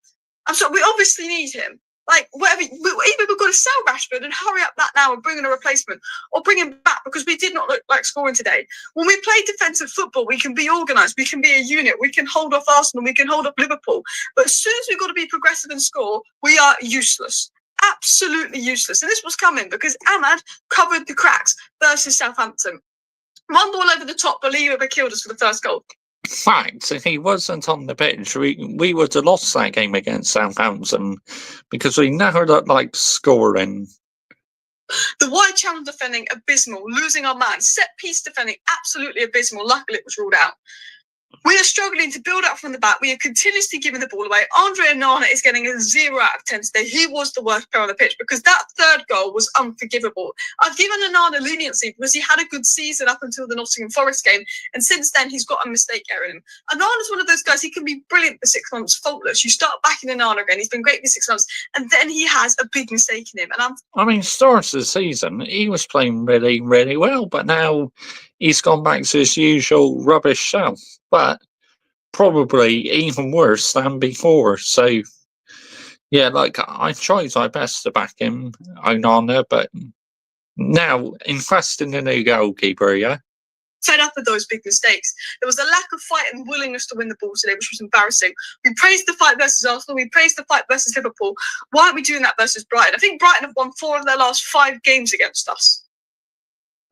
We obviously need him. Like, whatever, either we've got to sell Rashford and hurry up that now and bring in a replacement, or bring him back because we did not look like scoring today. When we play defensive football, we can be organised, we can be a unit, we can hold off Arsenal, we can hold off Liverpool. But as soon as we've got to be progressive and score, we are useless. Absolutely useless. And this was coming because Ahmad covered the cracks versus Southampton. One ball over the top, Believer killed us for the first goal. Fact, if he wasn't on the pitch, we would have lost that game against Southampton because we never looked like scoring. The wide channel defending, abysmal. Losing our man. Set piece defending, absolutely abysmal. Luckily, it was ruled out. We are struggling to build up from the back. We are continuously giving the ball away. Andre Onana is getting a 0 out of 10 today. He was the worst player on the pitch because that third goal was unforgivable. I've given Onana leniency because he had a good season up until the Nottingham Forest game, and since then he's got a mistake error in him. Onana's one of those guys, he can be brilliant for 6 months, faultless. You start backing Onana again, he's been great for 6 months, and then he has a big mistake in him. And start of the season, he was playing really, really well, but now he's gone back to his usual rubbish self. But probably even worse than before. So, yeah, like, I tried my best to back him, Onana, but now invest in a new goalkeeper, yeah? Fed up with those big mistakes. There was a lack of fight and willingness to win the ball today, which was embarrassing. We praised the fight versus Arsenal. We praised the fight versus Liverpool. Why aren't we doing that versus Brighton? I think Brighton have won 4 of their last 5 games against us.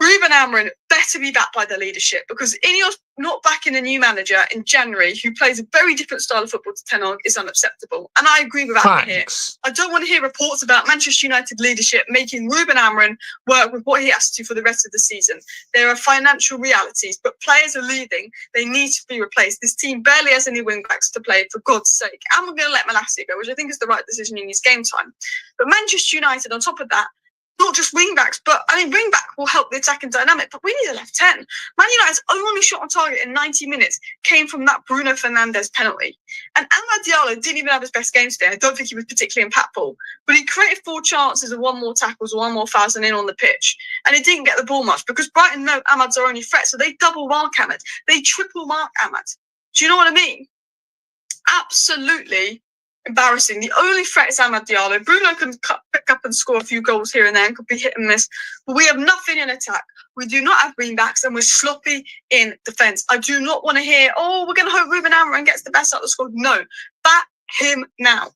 Ruben Amorim better be backed by the leadership because Ineos not backing a new manager in January who plays a very different style of football to Ten Hag is unacceptable. And I agree with that here. I don't want to hear reports about Manchester United leadership making Ruben Amorim work with what he has to do for the rest of the season. There are financial realities, but players are leaving. They need to be replaced. This team barely has any wing backs to play, for God's sake. And we're going to let Malacia go, which I think is the right decision in his game time. But Manchester United, on top of that, not just wing backs, but I mean, wing back will help the attacking dynamic, but we need a left 10. Man United's only shot on target in 90 minutes came from that Bruno Fernandes penalty. And Amad Diallo didn't even have his best game today. I don't think he was particularly impactful, but he created 4 chances and 1 more tackles, 1 more fouls and in on the pitch. And he didn't get the ball much because Brighton know Amad's our only threat, so they double mark Amad. They triple mark Amad. Do you know what I mean? Absolutely embarrassing. The only threat is Amad Diallo. Bruno can pick up and score a few goals here and there and could be hit and miss. But we have nothing in attack. We do not have green backs and we're sloppy in defence. I do not want to hear, oh, we're going to hope Ruben Amorim gets the best out of the squad. No, back him now.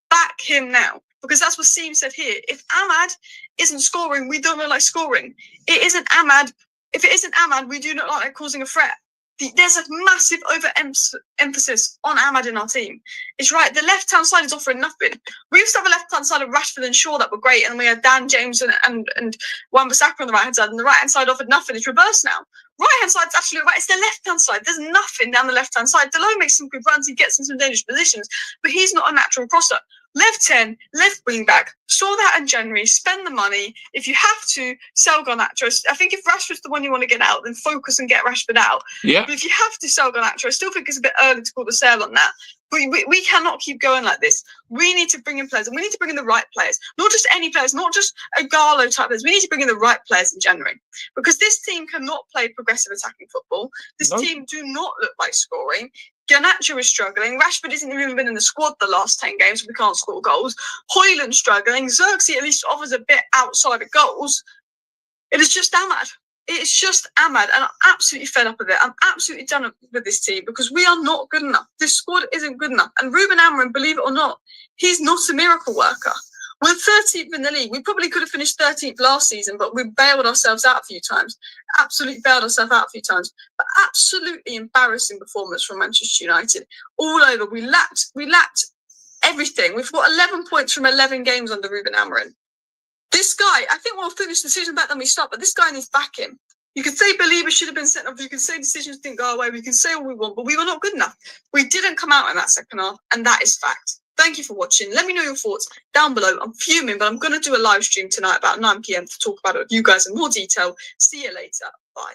Back him now. Because that's what Seam said here. If Amad isn't scoring, we don't look like scoring. It isn't Amad. If it isn't Amad, we do not like causing a threat. There's a massive over-emphasis on Amad in our team. It's right, the left-hand side is offering nothing. We used to have a left-hand side of Rashford and Shaw that were great, and we had Dan James and Wan-Bissaka on the right-hand side, and the right-hand side offered nothing. It's reversed now. Right-hand side's absolutely right. It's the left-hand side. There's nothing down the left-hand side. Delo makes some good runs. He gets in some dangerous positions, but he's not a natural crosser. Left 10, left wing back. Saw that in January. Spend the money. If you have to, sell Garnacho. I think if Rashford's the one you want to get out, then focus and get Rashford out. Yeah. But if you have to sell Garnacho, I still think it's a bit early to call the sale on that. But we cannot keep going like this. We need to bring in players, and we need to bring in the right players. Not just any players, not just a Garlo type players. We need to bring in the right players in January. Because this team cannot play progressive attacking football. This team do not look like scoring. Garnacho is struggling. Rashford hasn't even been in the squad the last 10 games, so we can't score goals. Højlund's struggling. Xerxes at least offers a bit outside of goals. It is just Amad. It's just Amad, and I'm absolutely fed up with it. I'm absolutely done with this team because we are not good enough. This squad isn't good enough. And Ruben Amorim, believe it or not, he's not a miracle worker. We're 13th in the league. We probably could have finished 13th last season, but we bailed ourselves out a few times. Absolutely bailed ourselves out a few times. But absolutely embarrassing performance from Manchester United. All over. We lacked everything. We've got 11 points from 11 games under Ruben Amorim. This guy, I think we'll finish the season better than we start, but this guy needs backing. You can say Belieber should have been sent off. You can say decisions didn't go away. We can say all we want, but we were not good enough. We didn't come out in that second half, and that is fact. Thank you for watching. Let me know your thoughts down below. I'm fuming, but I'm going to do a live stream tonight about 9 p.m. to talk about it with you guys in more detail. See you later. Bye.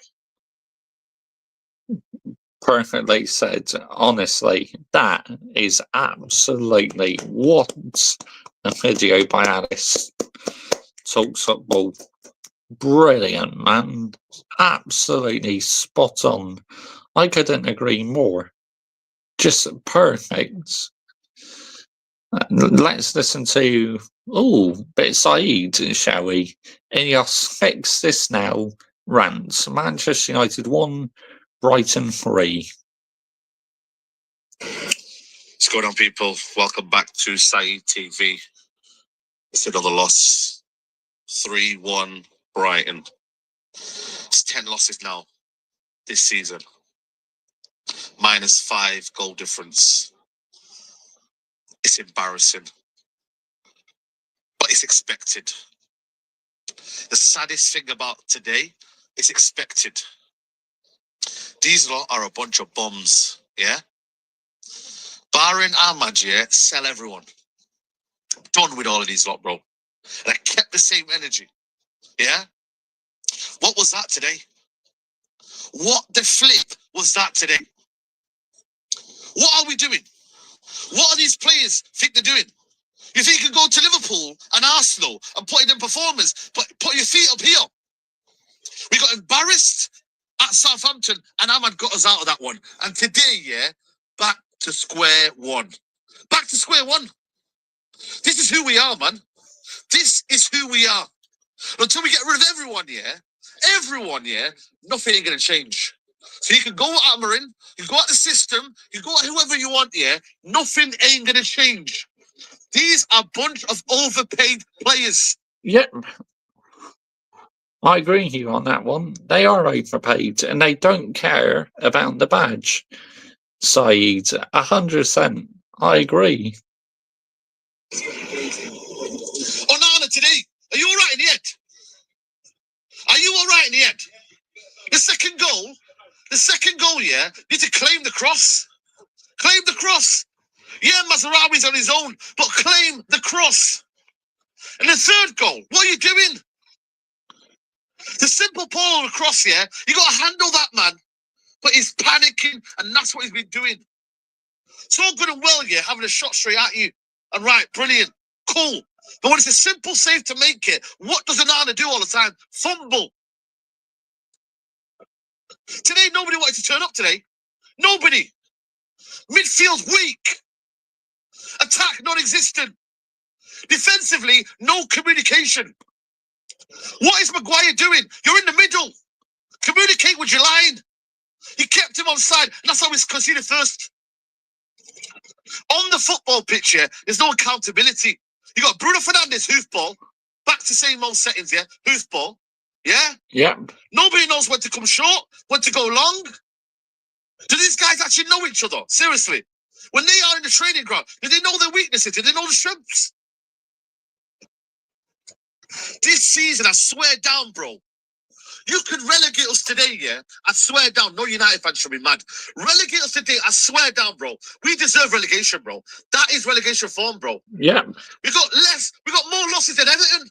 Perfectly said. Honestly, that is absolutely what a video by Alice. Talks football. Brilliant, man. Absolutely spot on. I couldn't agree more. Just perfect. Let's listen to bit Saeed, shall we? Ineos fix this now. Rants. Manchester United 1, Brighton 3. What's going on, people? Welcome back to Saeed TV. It's another loss. 3-1 Brighton. It's 10 losses now this season. -5 goal difference. It's embarrassing. But it's expected. The saddest thing about today, it's expected. These lot are a bunch of bums, yeah? Barring Ahmad, yeah, sell everyone. I'm done with all of these lot, bro. And I kept the same energy, yeah? What was that today? What the flip was that today? What are we doing? What are these players think they're doing? You think you can go to Liverpool and Arsenal and put in them performers, but put your feet up here? We got embarrassed at Southampton and Ahmad got us out of that one. And today, yeah, back to square one. Back to square one. This is who we are, man. This is who we are. Until we get rid of everyone, yeah, nothing ain't going to change. So you can go at Amorim, you can go at the system, you can go at whoever you want, yeah, nothing ain't going to change. These are a bunch of overpaid players. Yep. I agree with you on that one. They are overpaid and they don't care about the badge. Saeed, 100%. I agree. Onana today, are you all right in the end? Are you all right in the end? The second goal, yeah, you need to claim the cross. Claim the cross. Yeah, Mazraoui's on his own, but claim the cross. And the third goal, what are you doing? The simple ball across here, you got to handle that man. But he's panicking, and that's what he's been doing. It's all good and well, yeah, having a shot straight at you. And right, brilliant, cool. But when it's a simple save to make it, what does Onana do all the time? Fumble. Today, nobody wanted to turn up today. Nobody. Midfield weak. Attack non-existent. Defensively, no communication. What is Maguire doing? You're in the middle. Communicate with your line. He kept him on side, and that's how he's conceded first. On the football pitch here, there's no accountability. You got Bruno Fernandes, hoofball. Back to same old settings, yeah? Hoofball. Yeah? Yep. Nobody knows when to come short, when to go long. Do these guys actually know each other? Seriously. When they are in the training ground, do they know their weaknesses? Do they know the strengths? This season, I swear down, bro. You could relegate us today, yeah? I swear down. No United fans should be mad. Relegate us today, I swear down, bro. We deserve relegation, bro. That is relegation form, bro. Yep. We got more losses than Everton.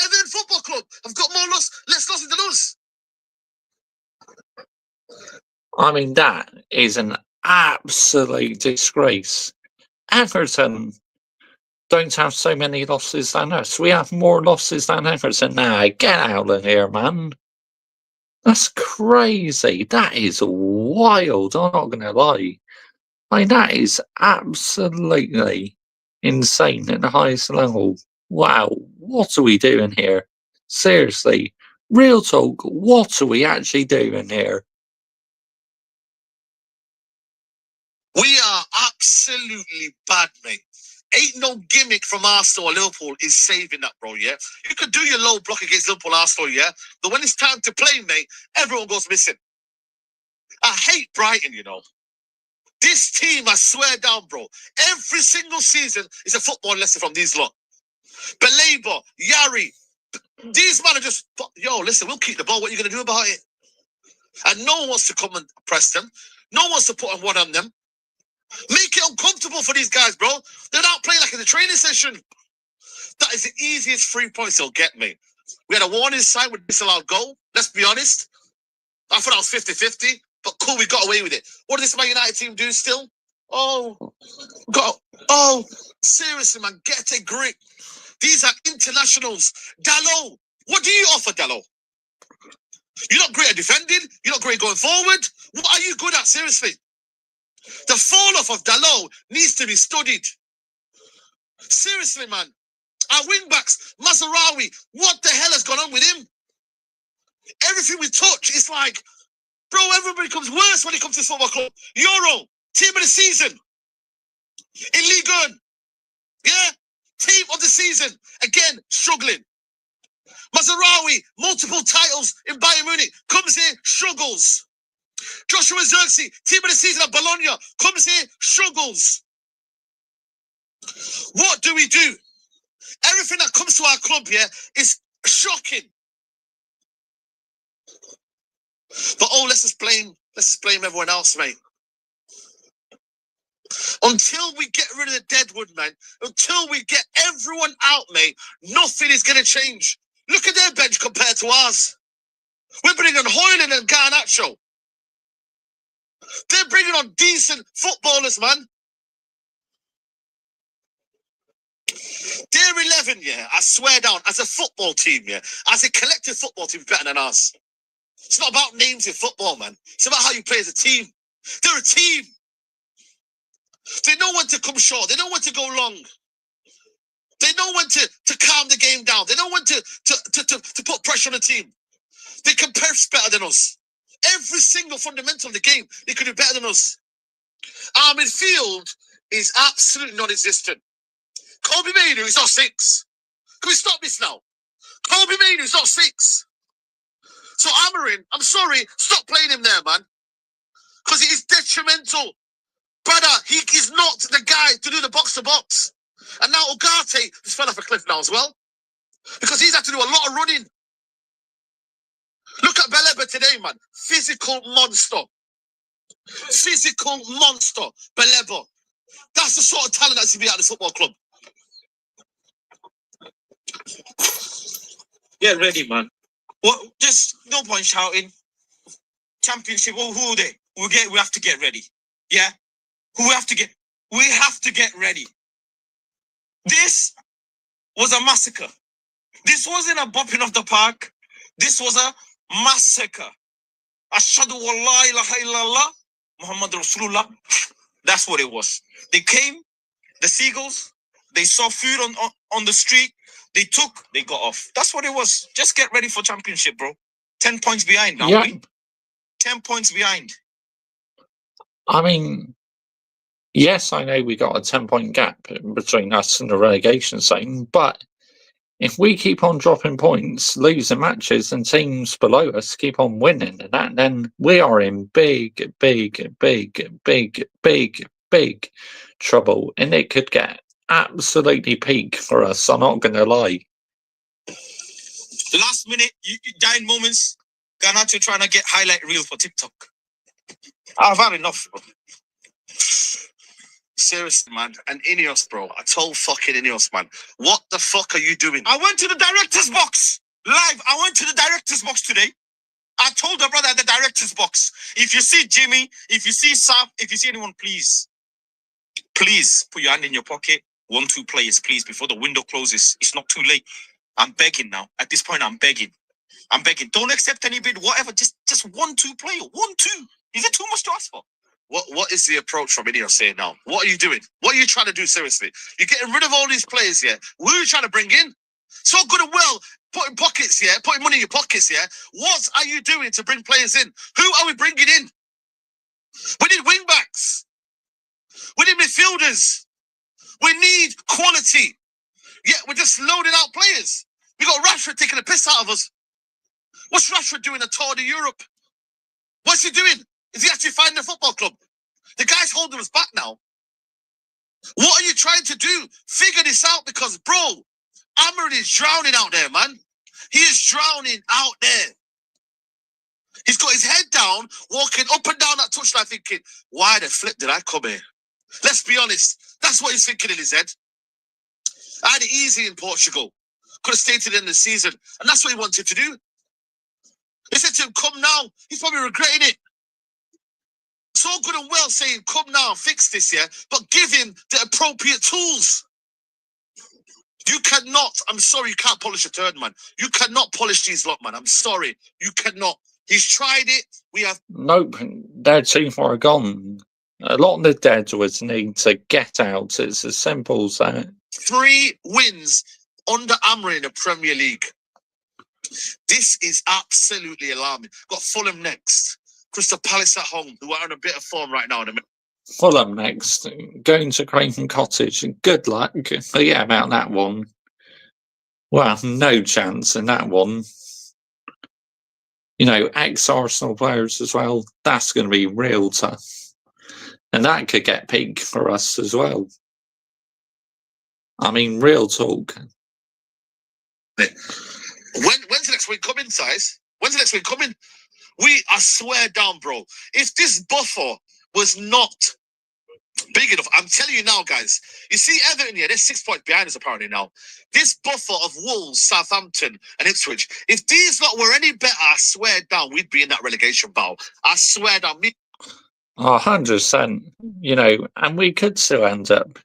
Everton Football Club have got less losses than us. I mean, that is an absolute disgrace. Everton don't have so many losses than us. We have more losses than Everton. Nah, get out of here, man. That's crazy. That is wild. I'm not going to lie. Like, that is absolutely insane at the highest level. Wow. What are we doing here? Seriously. Real talk. What are we actually doing here? We are absolutely bad, mate. Ain't no gimmick from Arsenal or Liverpool is saving that, bro, yeah? You could do your low block against Liverpool, Arsenal, yeah? But when it's time to play, mate, everyone goes missing. I hate Brighton, you know. This team, I swear down, bro, every single season is a football lesson from these lot. Belabor, Yari, these men are just, yo, listen, we'll keep the ball. What are you going to do about it? And no one wants to come and press them. No one wants to put one on them. Make it uncomfortable for these guys, bro. They're not playing like in a training session. That is the easiest 3 points they'll get, me. We had a warning sign with disallowed goal. Let's be honest. I thought I was 50-50, but cool, we got away with it. What did this Man United team do still? Seriously, man, get a grip. These are internationals. Dalot, what do you offer, Dalot? You're not great at defending. You're not great going forward. What are you good at, seriously? The fall-off of Dalot needs to be studied. Seriously, man. Our wing-backs, Mazarawi, what the hell has gone on with him? Everything we touch is like, bro, everybody becomes worse when it comes to this football club. Euro, team of the season. In Ligue 1. Yeah? Team of the season. Again, struggling. Mazarawi, multiple titles in Bayern Munich. Comes here, struggles. Joshua Zirkzee, team of the season at Bologna, comes here, struggles. What do we do? Everything that comes to our club here is shocking. But let's just blame everyone else, mate. Until we get rid of the deadwood, man, until we get everyone out, mate, nothing is going to change. Look at their bench compared to ours. We're bringing on Hoyland and Garnacho. They're bringing on decent footballers, man. Their 11, yeah, I swear down, as a football team, yeah, as a collective football team, better than us. It's not about names in football, man. It's about how you play as a team. They're a team. They know when to come short. They know when to go long. They know when to calm the game down. They know when to put pressure on the team. They can press better than us. Every single fundamental of the game, they could do better than us. Our midfield is absolutely non-existent. Kobe Mainoo is not 6. Can we stop this now? Kobe Mainoo is not 6. So Amarin, I'm sorry, stop playing him there, man. Because it is detrimental. Brother, he is not the guy to do the box-to-box. And now Ugarte has fell off a cliff now as well. Because he's had to do a lot of running. Look at Beleba today, man. Physical monster. Physical monster. Beleba. That's the sort of talent that should be at the football club. Get ready, man. What? Just no point shouting. Championship. Oh, who are they? We have to get ready. Yeah. We have to get ready. This was a massacre. This wasn't a bopping of the park. This was a massacre. Ashhadu wa la ilaha illallah Muhammad Rasulullah. That's what it was. They came, the Seagulls, they saw food on the street, they got off. That's what it was. Just get ready for championship, bro. 10 points behind now. Yeah. 10 points behind. I mean, yes, I know we got a 10-point gap between us and the relegation zone, but if we keep on dropping points, losing matches, and teams below us keep on winning, and that, then we are in big trouble, and it could get absolutely peak for us. I'm not going to lie. Last minute, dying moments, Garnacho trying to get highlight reel for TikTok. I've had enough, bro. Seriously, man. And Ineos, bro. I told fucking Ineos, man. What the fuck are you doing? I went to the director's box. Live. I went to the director's box today. I told the brother at the director's box, if you see Jimmy, if you see Sam, if you see anyone, please put your hand in your pocket. 1-2 players, please, before the window closes. It's not too late. I'm begging now. At this point, I'm begging. Don't accept any bid, whatever. Just 1-2 player. 1-2. Is it too much to ask for? What is the approach from Ineos saying now? What are you doing? What are you trying to do, seriously? You're getting rid of all these players here. Who are you trying to bring in? So good and well, putting money in your pockets, yeah? What are you doing to bring players in? Who are we bringing in? We need wing backs. We need midfielders. We need quality. Yeah, we're just loading out players. We got Rashford taking the piss out of us. What's Rashford doing a tour de Europe? What's he doing? Is he actually finding a football club? The guy's holding us back now. What are you trying to do? Figure this out, because, bro, Amarin is drowning out there, man. He is drowning out there. He's got his head down, walking up and down that touchline thinking, why the flip did I come here? Let's be honest. That's what he's thinking in his head. I had it easy in Portugal. Could have stayed to the end of the season. And that's what he wanted to do. They said to him, come now. He's probably regretting it. So good and well saying, come now and fix this, yeah? But give him the appropriate tools. You cannot, I'm sorry, you can't polish a turd, man. You cannot polish these lot, man. I'm sorry. You cannot. He's tried it. We have... Nope, they're too far gone. A lot of the dead would need to get out. It's as simple as that. 3 wins under Amarin in the Premier League. This is absolutely alarming. Got Fulham next. Crystal Palace at home, who are on a bit of form right now. Fulham next. Going to Creighton Cottage. Good luck. Forget about that one. Well, no chance in that one. You know, ex-Arsenal players as well. That's going to be real tough. And that could get peak for us as well. I mean, real talk. When's the next week coming, Size? When's the next week coming? I swear down, bro. If this buffer was not big enough, I'm telling you now, guys. You see Everton here, they're 6 points behind us apparently now. This buffer of Wolves, Southampton, and Ipswich, if these lot were any better, I swear down, we'd be in that relegation battle. I swear down. 100%. You know, and we could still end up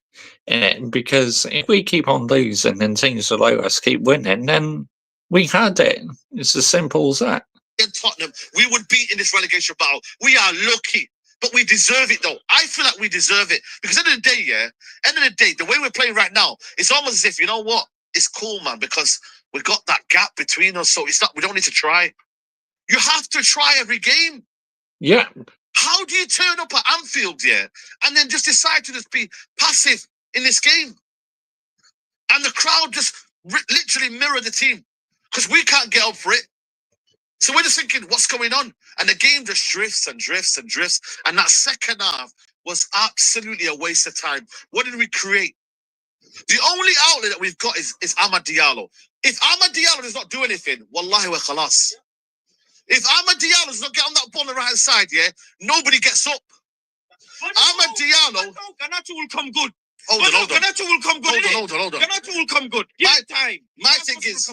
in it, because if we keep on losing and teams below us keep winning, then we had it. It's as simple as that. In Tottenham, we would be in this relegation battle. We are lucky, but we deserve it though. I feel like we deserve it, because at the end of the day, the way we're playing right now, it's almost as if, you know what? It's cool, man, because we got that gap between us, so it's not. We don't need to try. You have to try every game. Yeah. How do you turn up at Anfield, yeah, and then just decide to just be passive in this game, and the crowd just literally mirror the team, because we can't get up for it. So we're just thinking, what's going on? And the game just drifts and drifts and drifts. And that second half was absolutely a waste of time. What did we create? The only outlet that we've got is Amad Diallo. If Amad Diallo does not do anything, wallahi wa khalas. If Amad Diallo does not get on that ball on the right hand side, yeah, nobody gets up. Amad Diallo... Garnacho will come good. Hold on. Garnacho will come good. Hold on. Garnacho will come good. Give time. My thing is,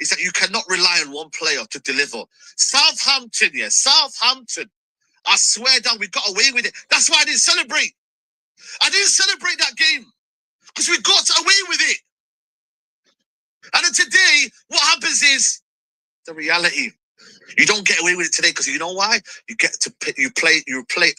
is that you cannot rely on one player to deliver. Southampton, Southampton. I swear down, we got away with it. That's why I didn't celebrate. I didn't celebrate that game because we got away with it. And then today, what happens is the reality. You don't get away with it today because you know why? You play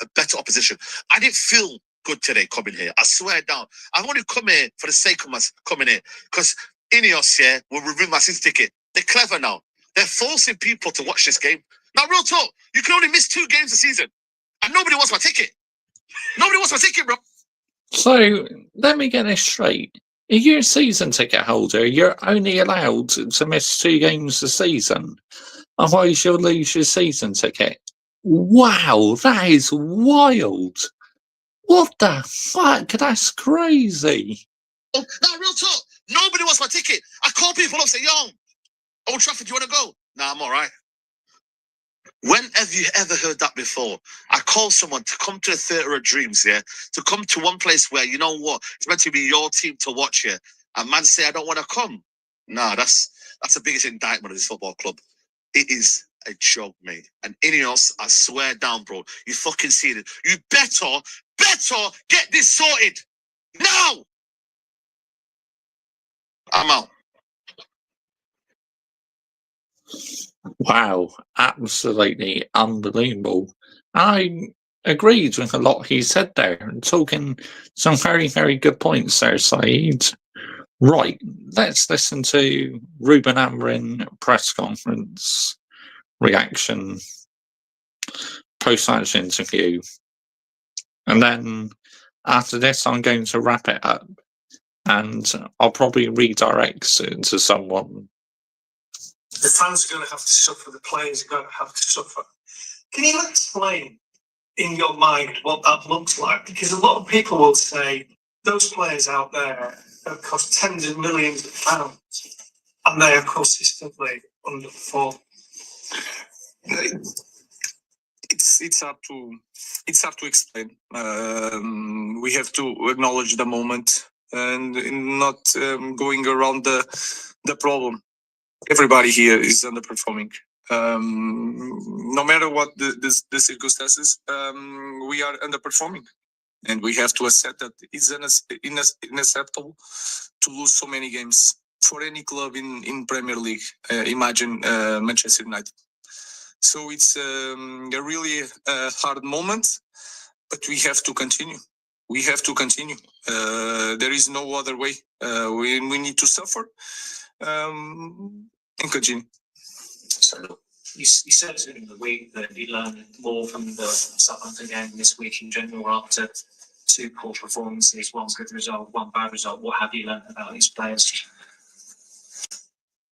a better opposition. I didn't feel good today coming here. I swear down. I've only come here for the sake of us coming here because Ineos will remove my season ticket. They're clever now. They're forcing people to watch this game. Now, real talk, you can only miss 2 games a season, and nobody wants my ticket. Nobody wants my ticket, bro. So let me get this straight. If you're a season ticket holder, you're only allowed to miss 2 games a season. Otherwise, you'll lose your season ticket. Wow, that is wild. What the fuck? That's crazy. Now, real talk, nobody wants my ticket. I call people up and say, yo, Old Trafford, you want to go? Nah, I'm all right. When have you ever heard that before? I call someone to come to the Theatre of Dreams, to come to one place where, you know what, it's meant to be your team to watch here. And man say, I don't want to come. Nah, that's the biggest indictment of this football club. It is a joke, mate. And Ineos, I swear down, bro, you fucking see it. You better get this sorted. Now! I'm out. Wow, absolutely unbelievable. I agreed with a lot he said there, talking some very, very good points there, Saeed. Right, let's listen to Ruben Amorim press conference reaction, post-match interview. And then after this, I'm going to wrap it up and I'll probably redirect it to someone. The fans are going to have to suffer, the players are going to have to suffer. Can you explain in your mind what that looks like? Because a lot of people will say those players out there have cost tens of millions of pounds and they are consistently underperformed. It's hard to explain. We have to acknowledge the moment and not going around the problem. Everybody here is underperforming. No matter what the circumstances, we are underperforming, and we have to accept that it's unacceptable to lose so many games for any club in Premier League. Imagine Manchester United. So it's a really hard moment, but we have to continue. We have to continue. There is no other way. We need to suffer and continue. So you said in the week that you learned more from the Southampton game this week in general after 2 poor performances, 1 good result, 1 bad result. What have you learned about these players?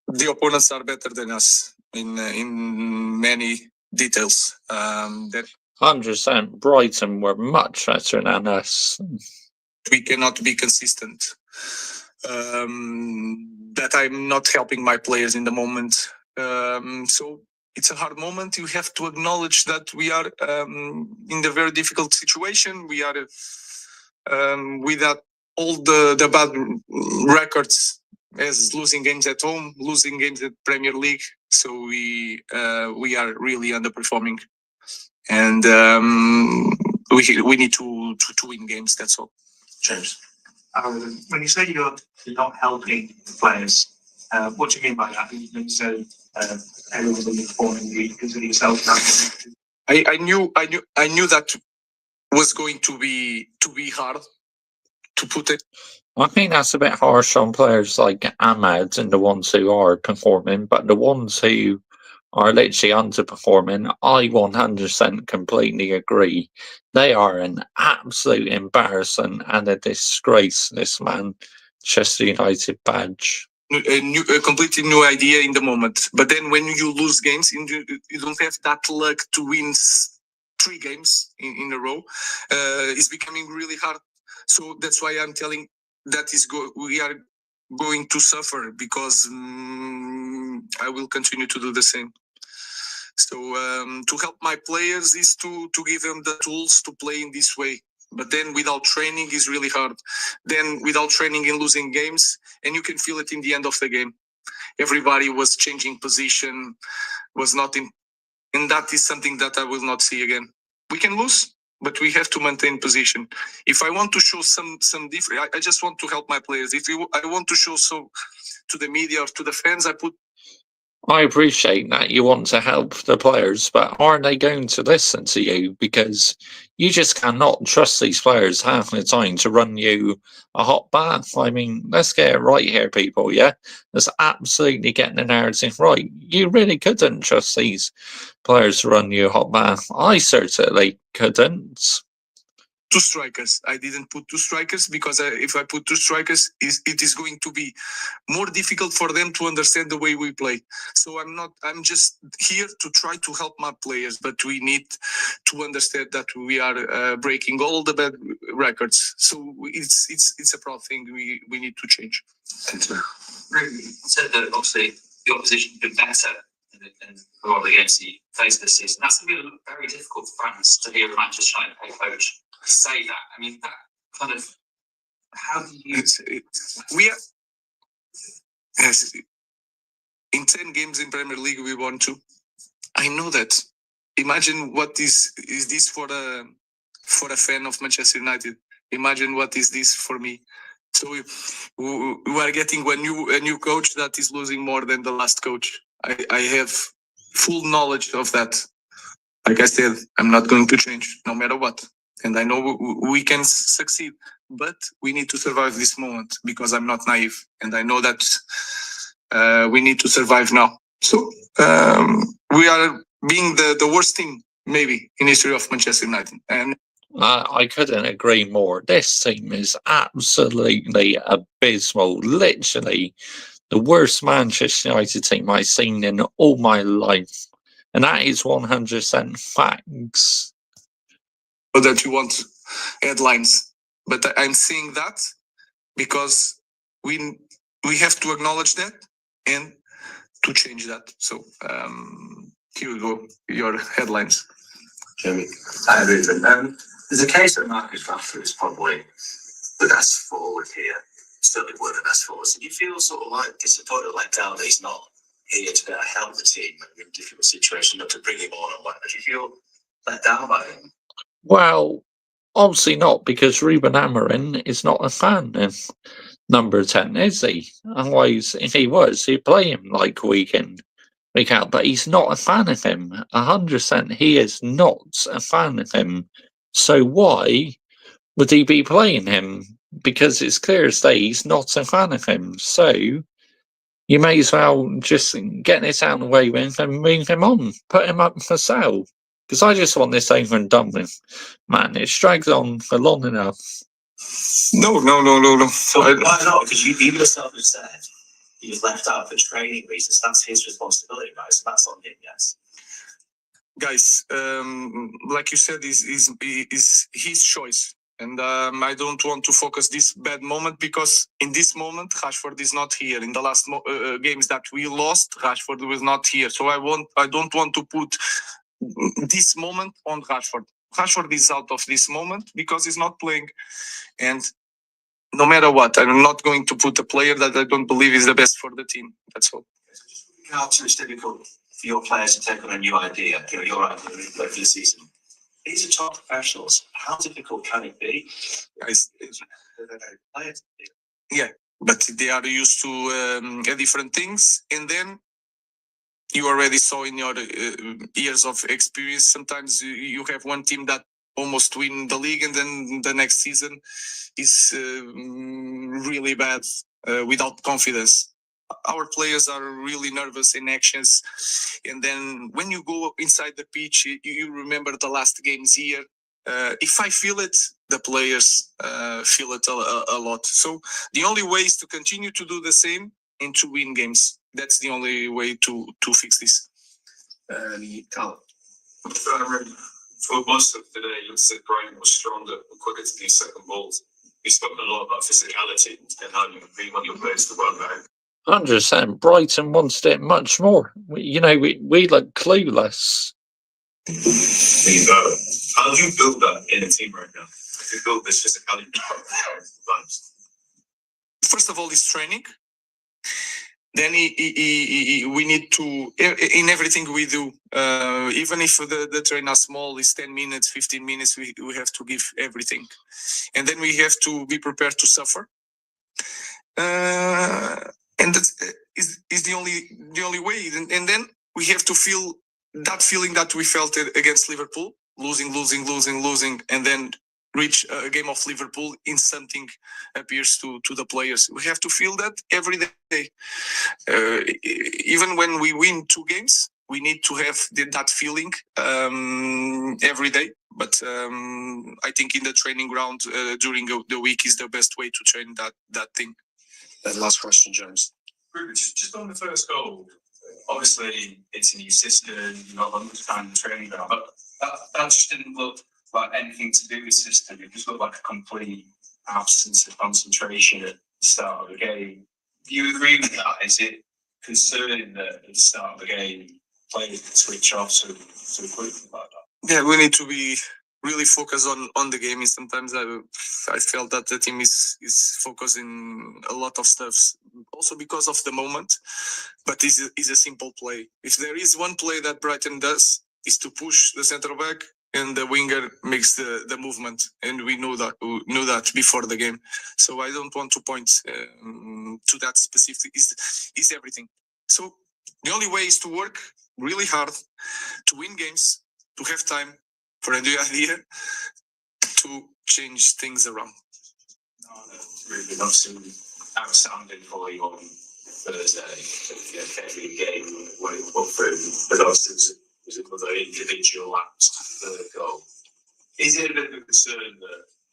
The opponents are better than us in many details. 100%. Brighton were much better than us. We cannot be consistent. That I'm not helping my players in the moment. So it's a hard moment. You have to acknowledge that we are in a very difficult situation. We are without all the bad records, as losing games at home, losing games at Premier League. So we are really underperforming, and we need to win games. That's all. James, when you say you're not helping the players, what do you mean by that? You say everyone's underperforming. You consider yourself now? I knew that was going to be hard to put it. I think that's a bit harsh on players like Ahmad and the ones who are performing, but the ones who are literally underperforming, I 100% completely agree. They are an absolute embarrassment and a disgrace, this man. Manchester United badge. A completely new idea in the moment. But then when you lose games, you don't have that luck to win 3 games in a row. It's becoming really hard. So that's why I'm telling that we are going to suffer, because I will continue to do the same. So to help my players is to give them the tools to play in this way. But then without training is really hard. Then without training and losing games, and you can feel it in the end of the game. everybody was changing position, was not in, and that is something that I will not see again. We can lose, but we have to maintain position. If I want to show some different, I just want to help my players. I want to show so to the media or to the fans, I appreciate that you want to help the players, but are they going to listen to you? Because you just cannot trust these players half the time to run you a hot bath. I mean, let's get it right here, people, yeah? Let's absolutely get the narrative right. You really couldn't trust these players to run you a hot bath. I certainly couldn't. two strikers. I didn't put two strikers because if I put two strikers, it is going to be more difficult for them to understand the way we play. So I'm just here to try to help my players, but we need to understand that we are breaking all the bad records. So it's a proud thing we need to change. Ruben, you said that obviously the opposition has been better than a lot of the games you faced this season. That's going to be very difficult for fans to hear a Manchester United coach say that. I mean, that kind of, how do you... We are... Yes, in 10 games in Premier League, we won 2. I know that. Imagine what is this for a fan of Manchester United. Imagine what is this for me. So we are getting a new coach that is losing more than the last coach. I have full knowledge of that. Like I said, I'm not going to change no matter what. And I know we can succeed, but we need to survive this moment because I'm not naive. And I know that we need to survive now. So we are being the worst team, maybe, in history of Manchester United. And I couldn't agree more. This team is absolutely abysmal. Literally the worst Manchester United team I've seen in all my life. And that is 100% facts. That you want headlines. But I'm saying that because we have to acknowledge that and to change that. So here we go, your headlines. Jeremy, hi Ruben. There's a case that Marcus Rashford is probably the best forward here, certainly one of the best forwards. Do you feel sort of like disappointed, let down that he's not here to help the team in a difficult situation, not to bring him on or whatever? Do you feel let down by him? Well, obviously not, because Ruben Amorim is not a fan of number 10, is he? Otherwise, if he was, he'd play him like week in, week out. But he's not a fan of him. 100%, he is not a fan of him. So why would he be playing him? Because it's clear as day he's not a fan of him. So you may as well just get this out of the way with and move him on, put him up for sale. Because I just want this over and done with, man. It's dragged on for long enough. No. So why not? Because you yourself have said he was left out for training reasons. That's his responsibility, right? So that's on him, yes. Guys, like you said, is his choice. And I don't want to focus this bad moment because in this moment, Rashford is not here. In the last games that we lost, Rashford was not here. So I don't want to put this moment on Rashford. Rashford is out of this moment because he's not playing. And no matter what, I'm not going to put a player that I don't believe is the best for the team. That's all. How it's difficult for your players to take on a new idea, your idea for the season. These are top professionals. How difficult can it be? Yeah, but they are used to different things. And then you already saw in your years of experience, sometimes you have one team that almost win the league and then the next season is really bad without confidence. Our players are really nervous in actions. And then when you go inside the pitch, you remember the last games here. If I feel it, the players feel it a lot. So the only way is to continue to do the same and to win games. That's the only way to fix this. Carl. For most of the day, you said Brighton was stronger and quicker to these second balls. You spoke a lot about physicality and how you really want your players to run back. 100%. Brighton wanted it much more. We look clueless. How do you build that in a team right now? How do you build this physicality? First of all, it's training. then we need to, in everything we do, even if the train is small, is 10 minutes, 15 minutes, we have to give everything. And then we have to be prepared to suffer. And that is the only way. And then we have to feel that feeling that we felt against Liverpool, losing, and then reach a game of Liverpool in something appears to the players. We have to feel that every day. Even when we win 2 games, we need to have that feeling every day. But I think in the training ground during the week is the best way to train that thing. That last question, James. Just on the first goal, obviously it's a new system, you've not got much time in training ground, but that just didn't look like anything to do with the system. It just looked like a complete absence of concentration at the start of the game. Do you agree with that? Is it concerning that at the start of the game players can switch off so quickly like that? Yeah, we need to be really focused on the game. And sometimes I felt that the team is focusing a lot of stuff, also because of the moment. But this is a simple play. If there is one play that Brighton does, is to push the centre back, and the winger makes the movement, and we knew that before the game. So I don't want to point to that specific. Is everything. So the only way is to work really hard to win games, to have time for a new idea, to change things around. No, really obviously outstanding for you on Thursday. Every game when it put through, but obviously was another individual lapse to the third goal. Is it a bit of a concern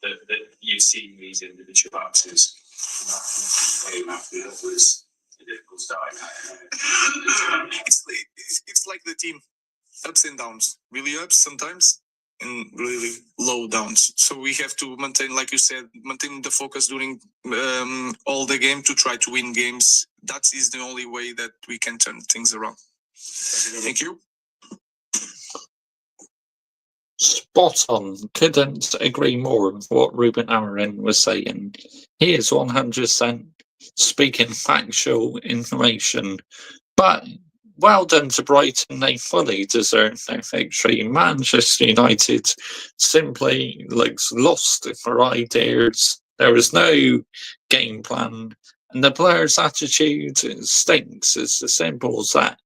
that you've seen these individual lapses after that was a difficult start? It's like the team, ups and downs, really ups sometimes and really low downs. So we have to maintain, like you said, maintain the focus during all the game to try to win games. That is the only way that we can turn things around. Thank you. Spot on. Couldn't agree more with what Ruben Amorim was saying. He is 100% speaking factual information. But well done to Brighton. They fully deserve their victory. Manchester United simply looks lost for ideas. There was no game plan. And the players' attitude stinks. It's as simple as that.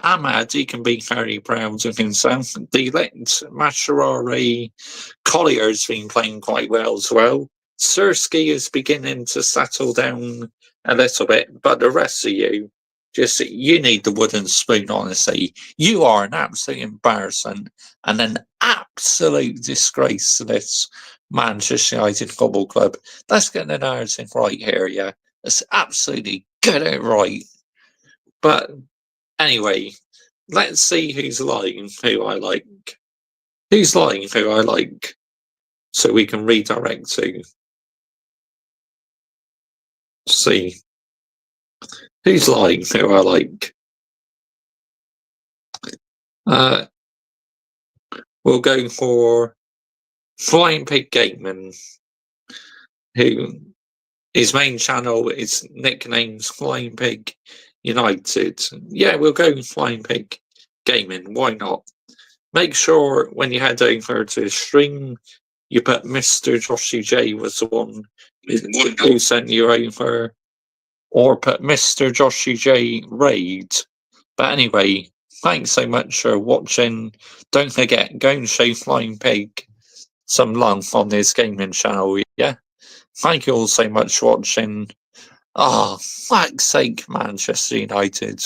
Ahmad, he can be very proud of himself. Delict, Mascherari, Collier's been playing quite well as well. Sirski is beginning to settle down a little bit, but the rest of you, you need the wooden spoon, honestly. You are an absolute embarrassment and an absolute disgrace to this Manchester United Football Club. Let's get the narrative right here, yeah. Let's absolutely get it right. But anyway, let's see who's lying, who I like. Who's lying, who I like. So we can redirect to see who's lying, who I like. We'll go for Flying Pig Gateman, who his main channel is nicknamed Flying Pig United. Yeah, we'll go Flying Pig Gaming. Why not? Make sure when you head over to the stream, you put Mr. Joshy J was the one who sent you over, or put Mr. Joshy J Raid. But anyway, thanks so much for watching. Don't forget, go and show Flying Pig some love on this gaming channel, yeah? Thank you all so much for watching. Oh, fuck's sake, Manchester United.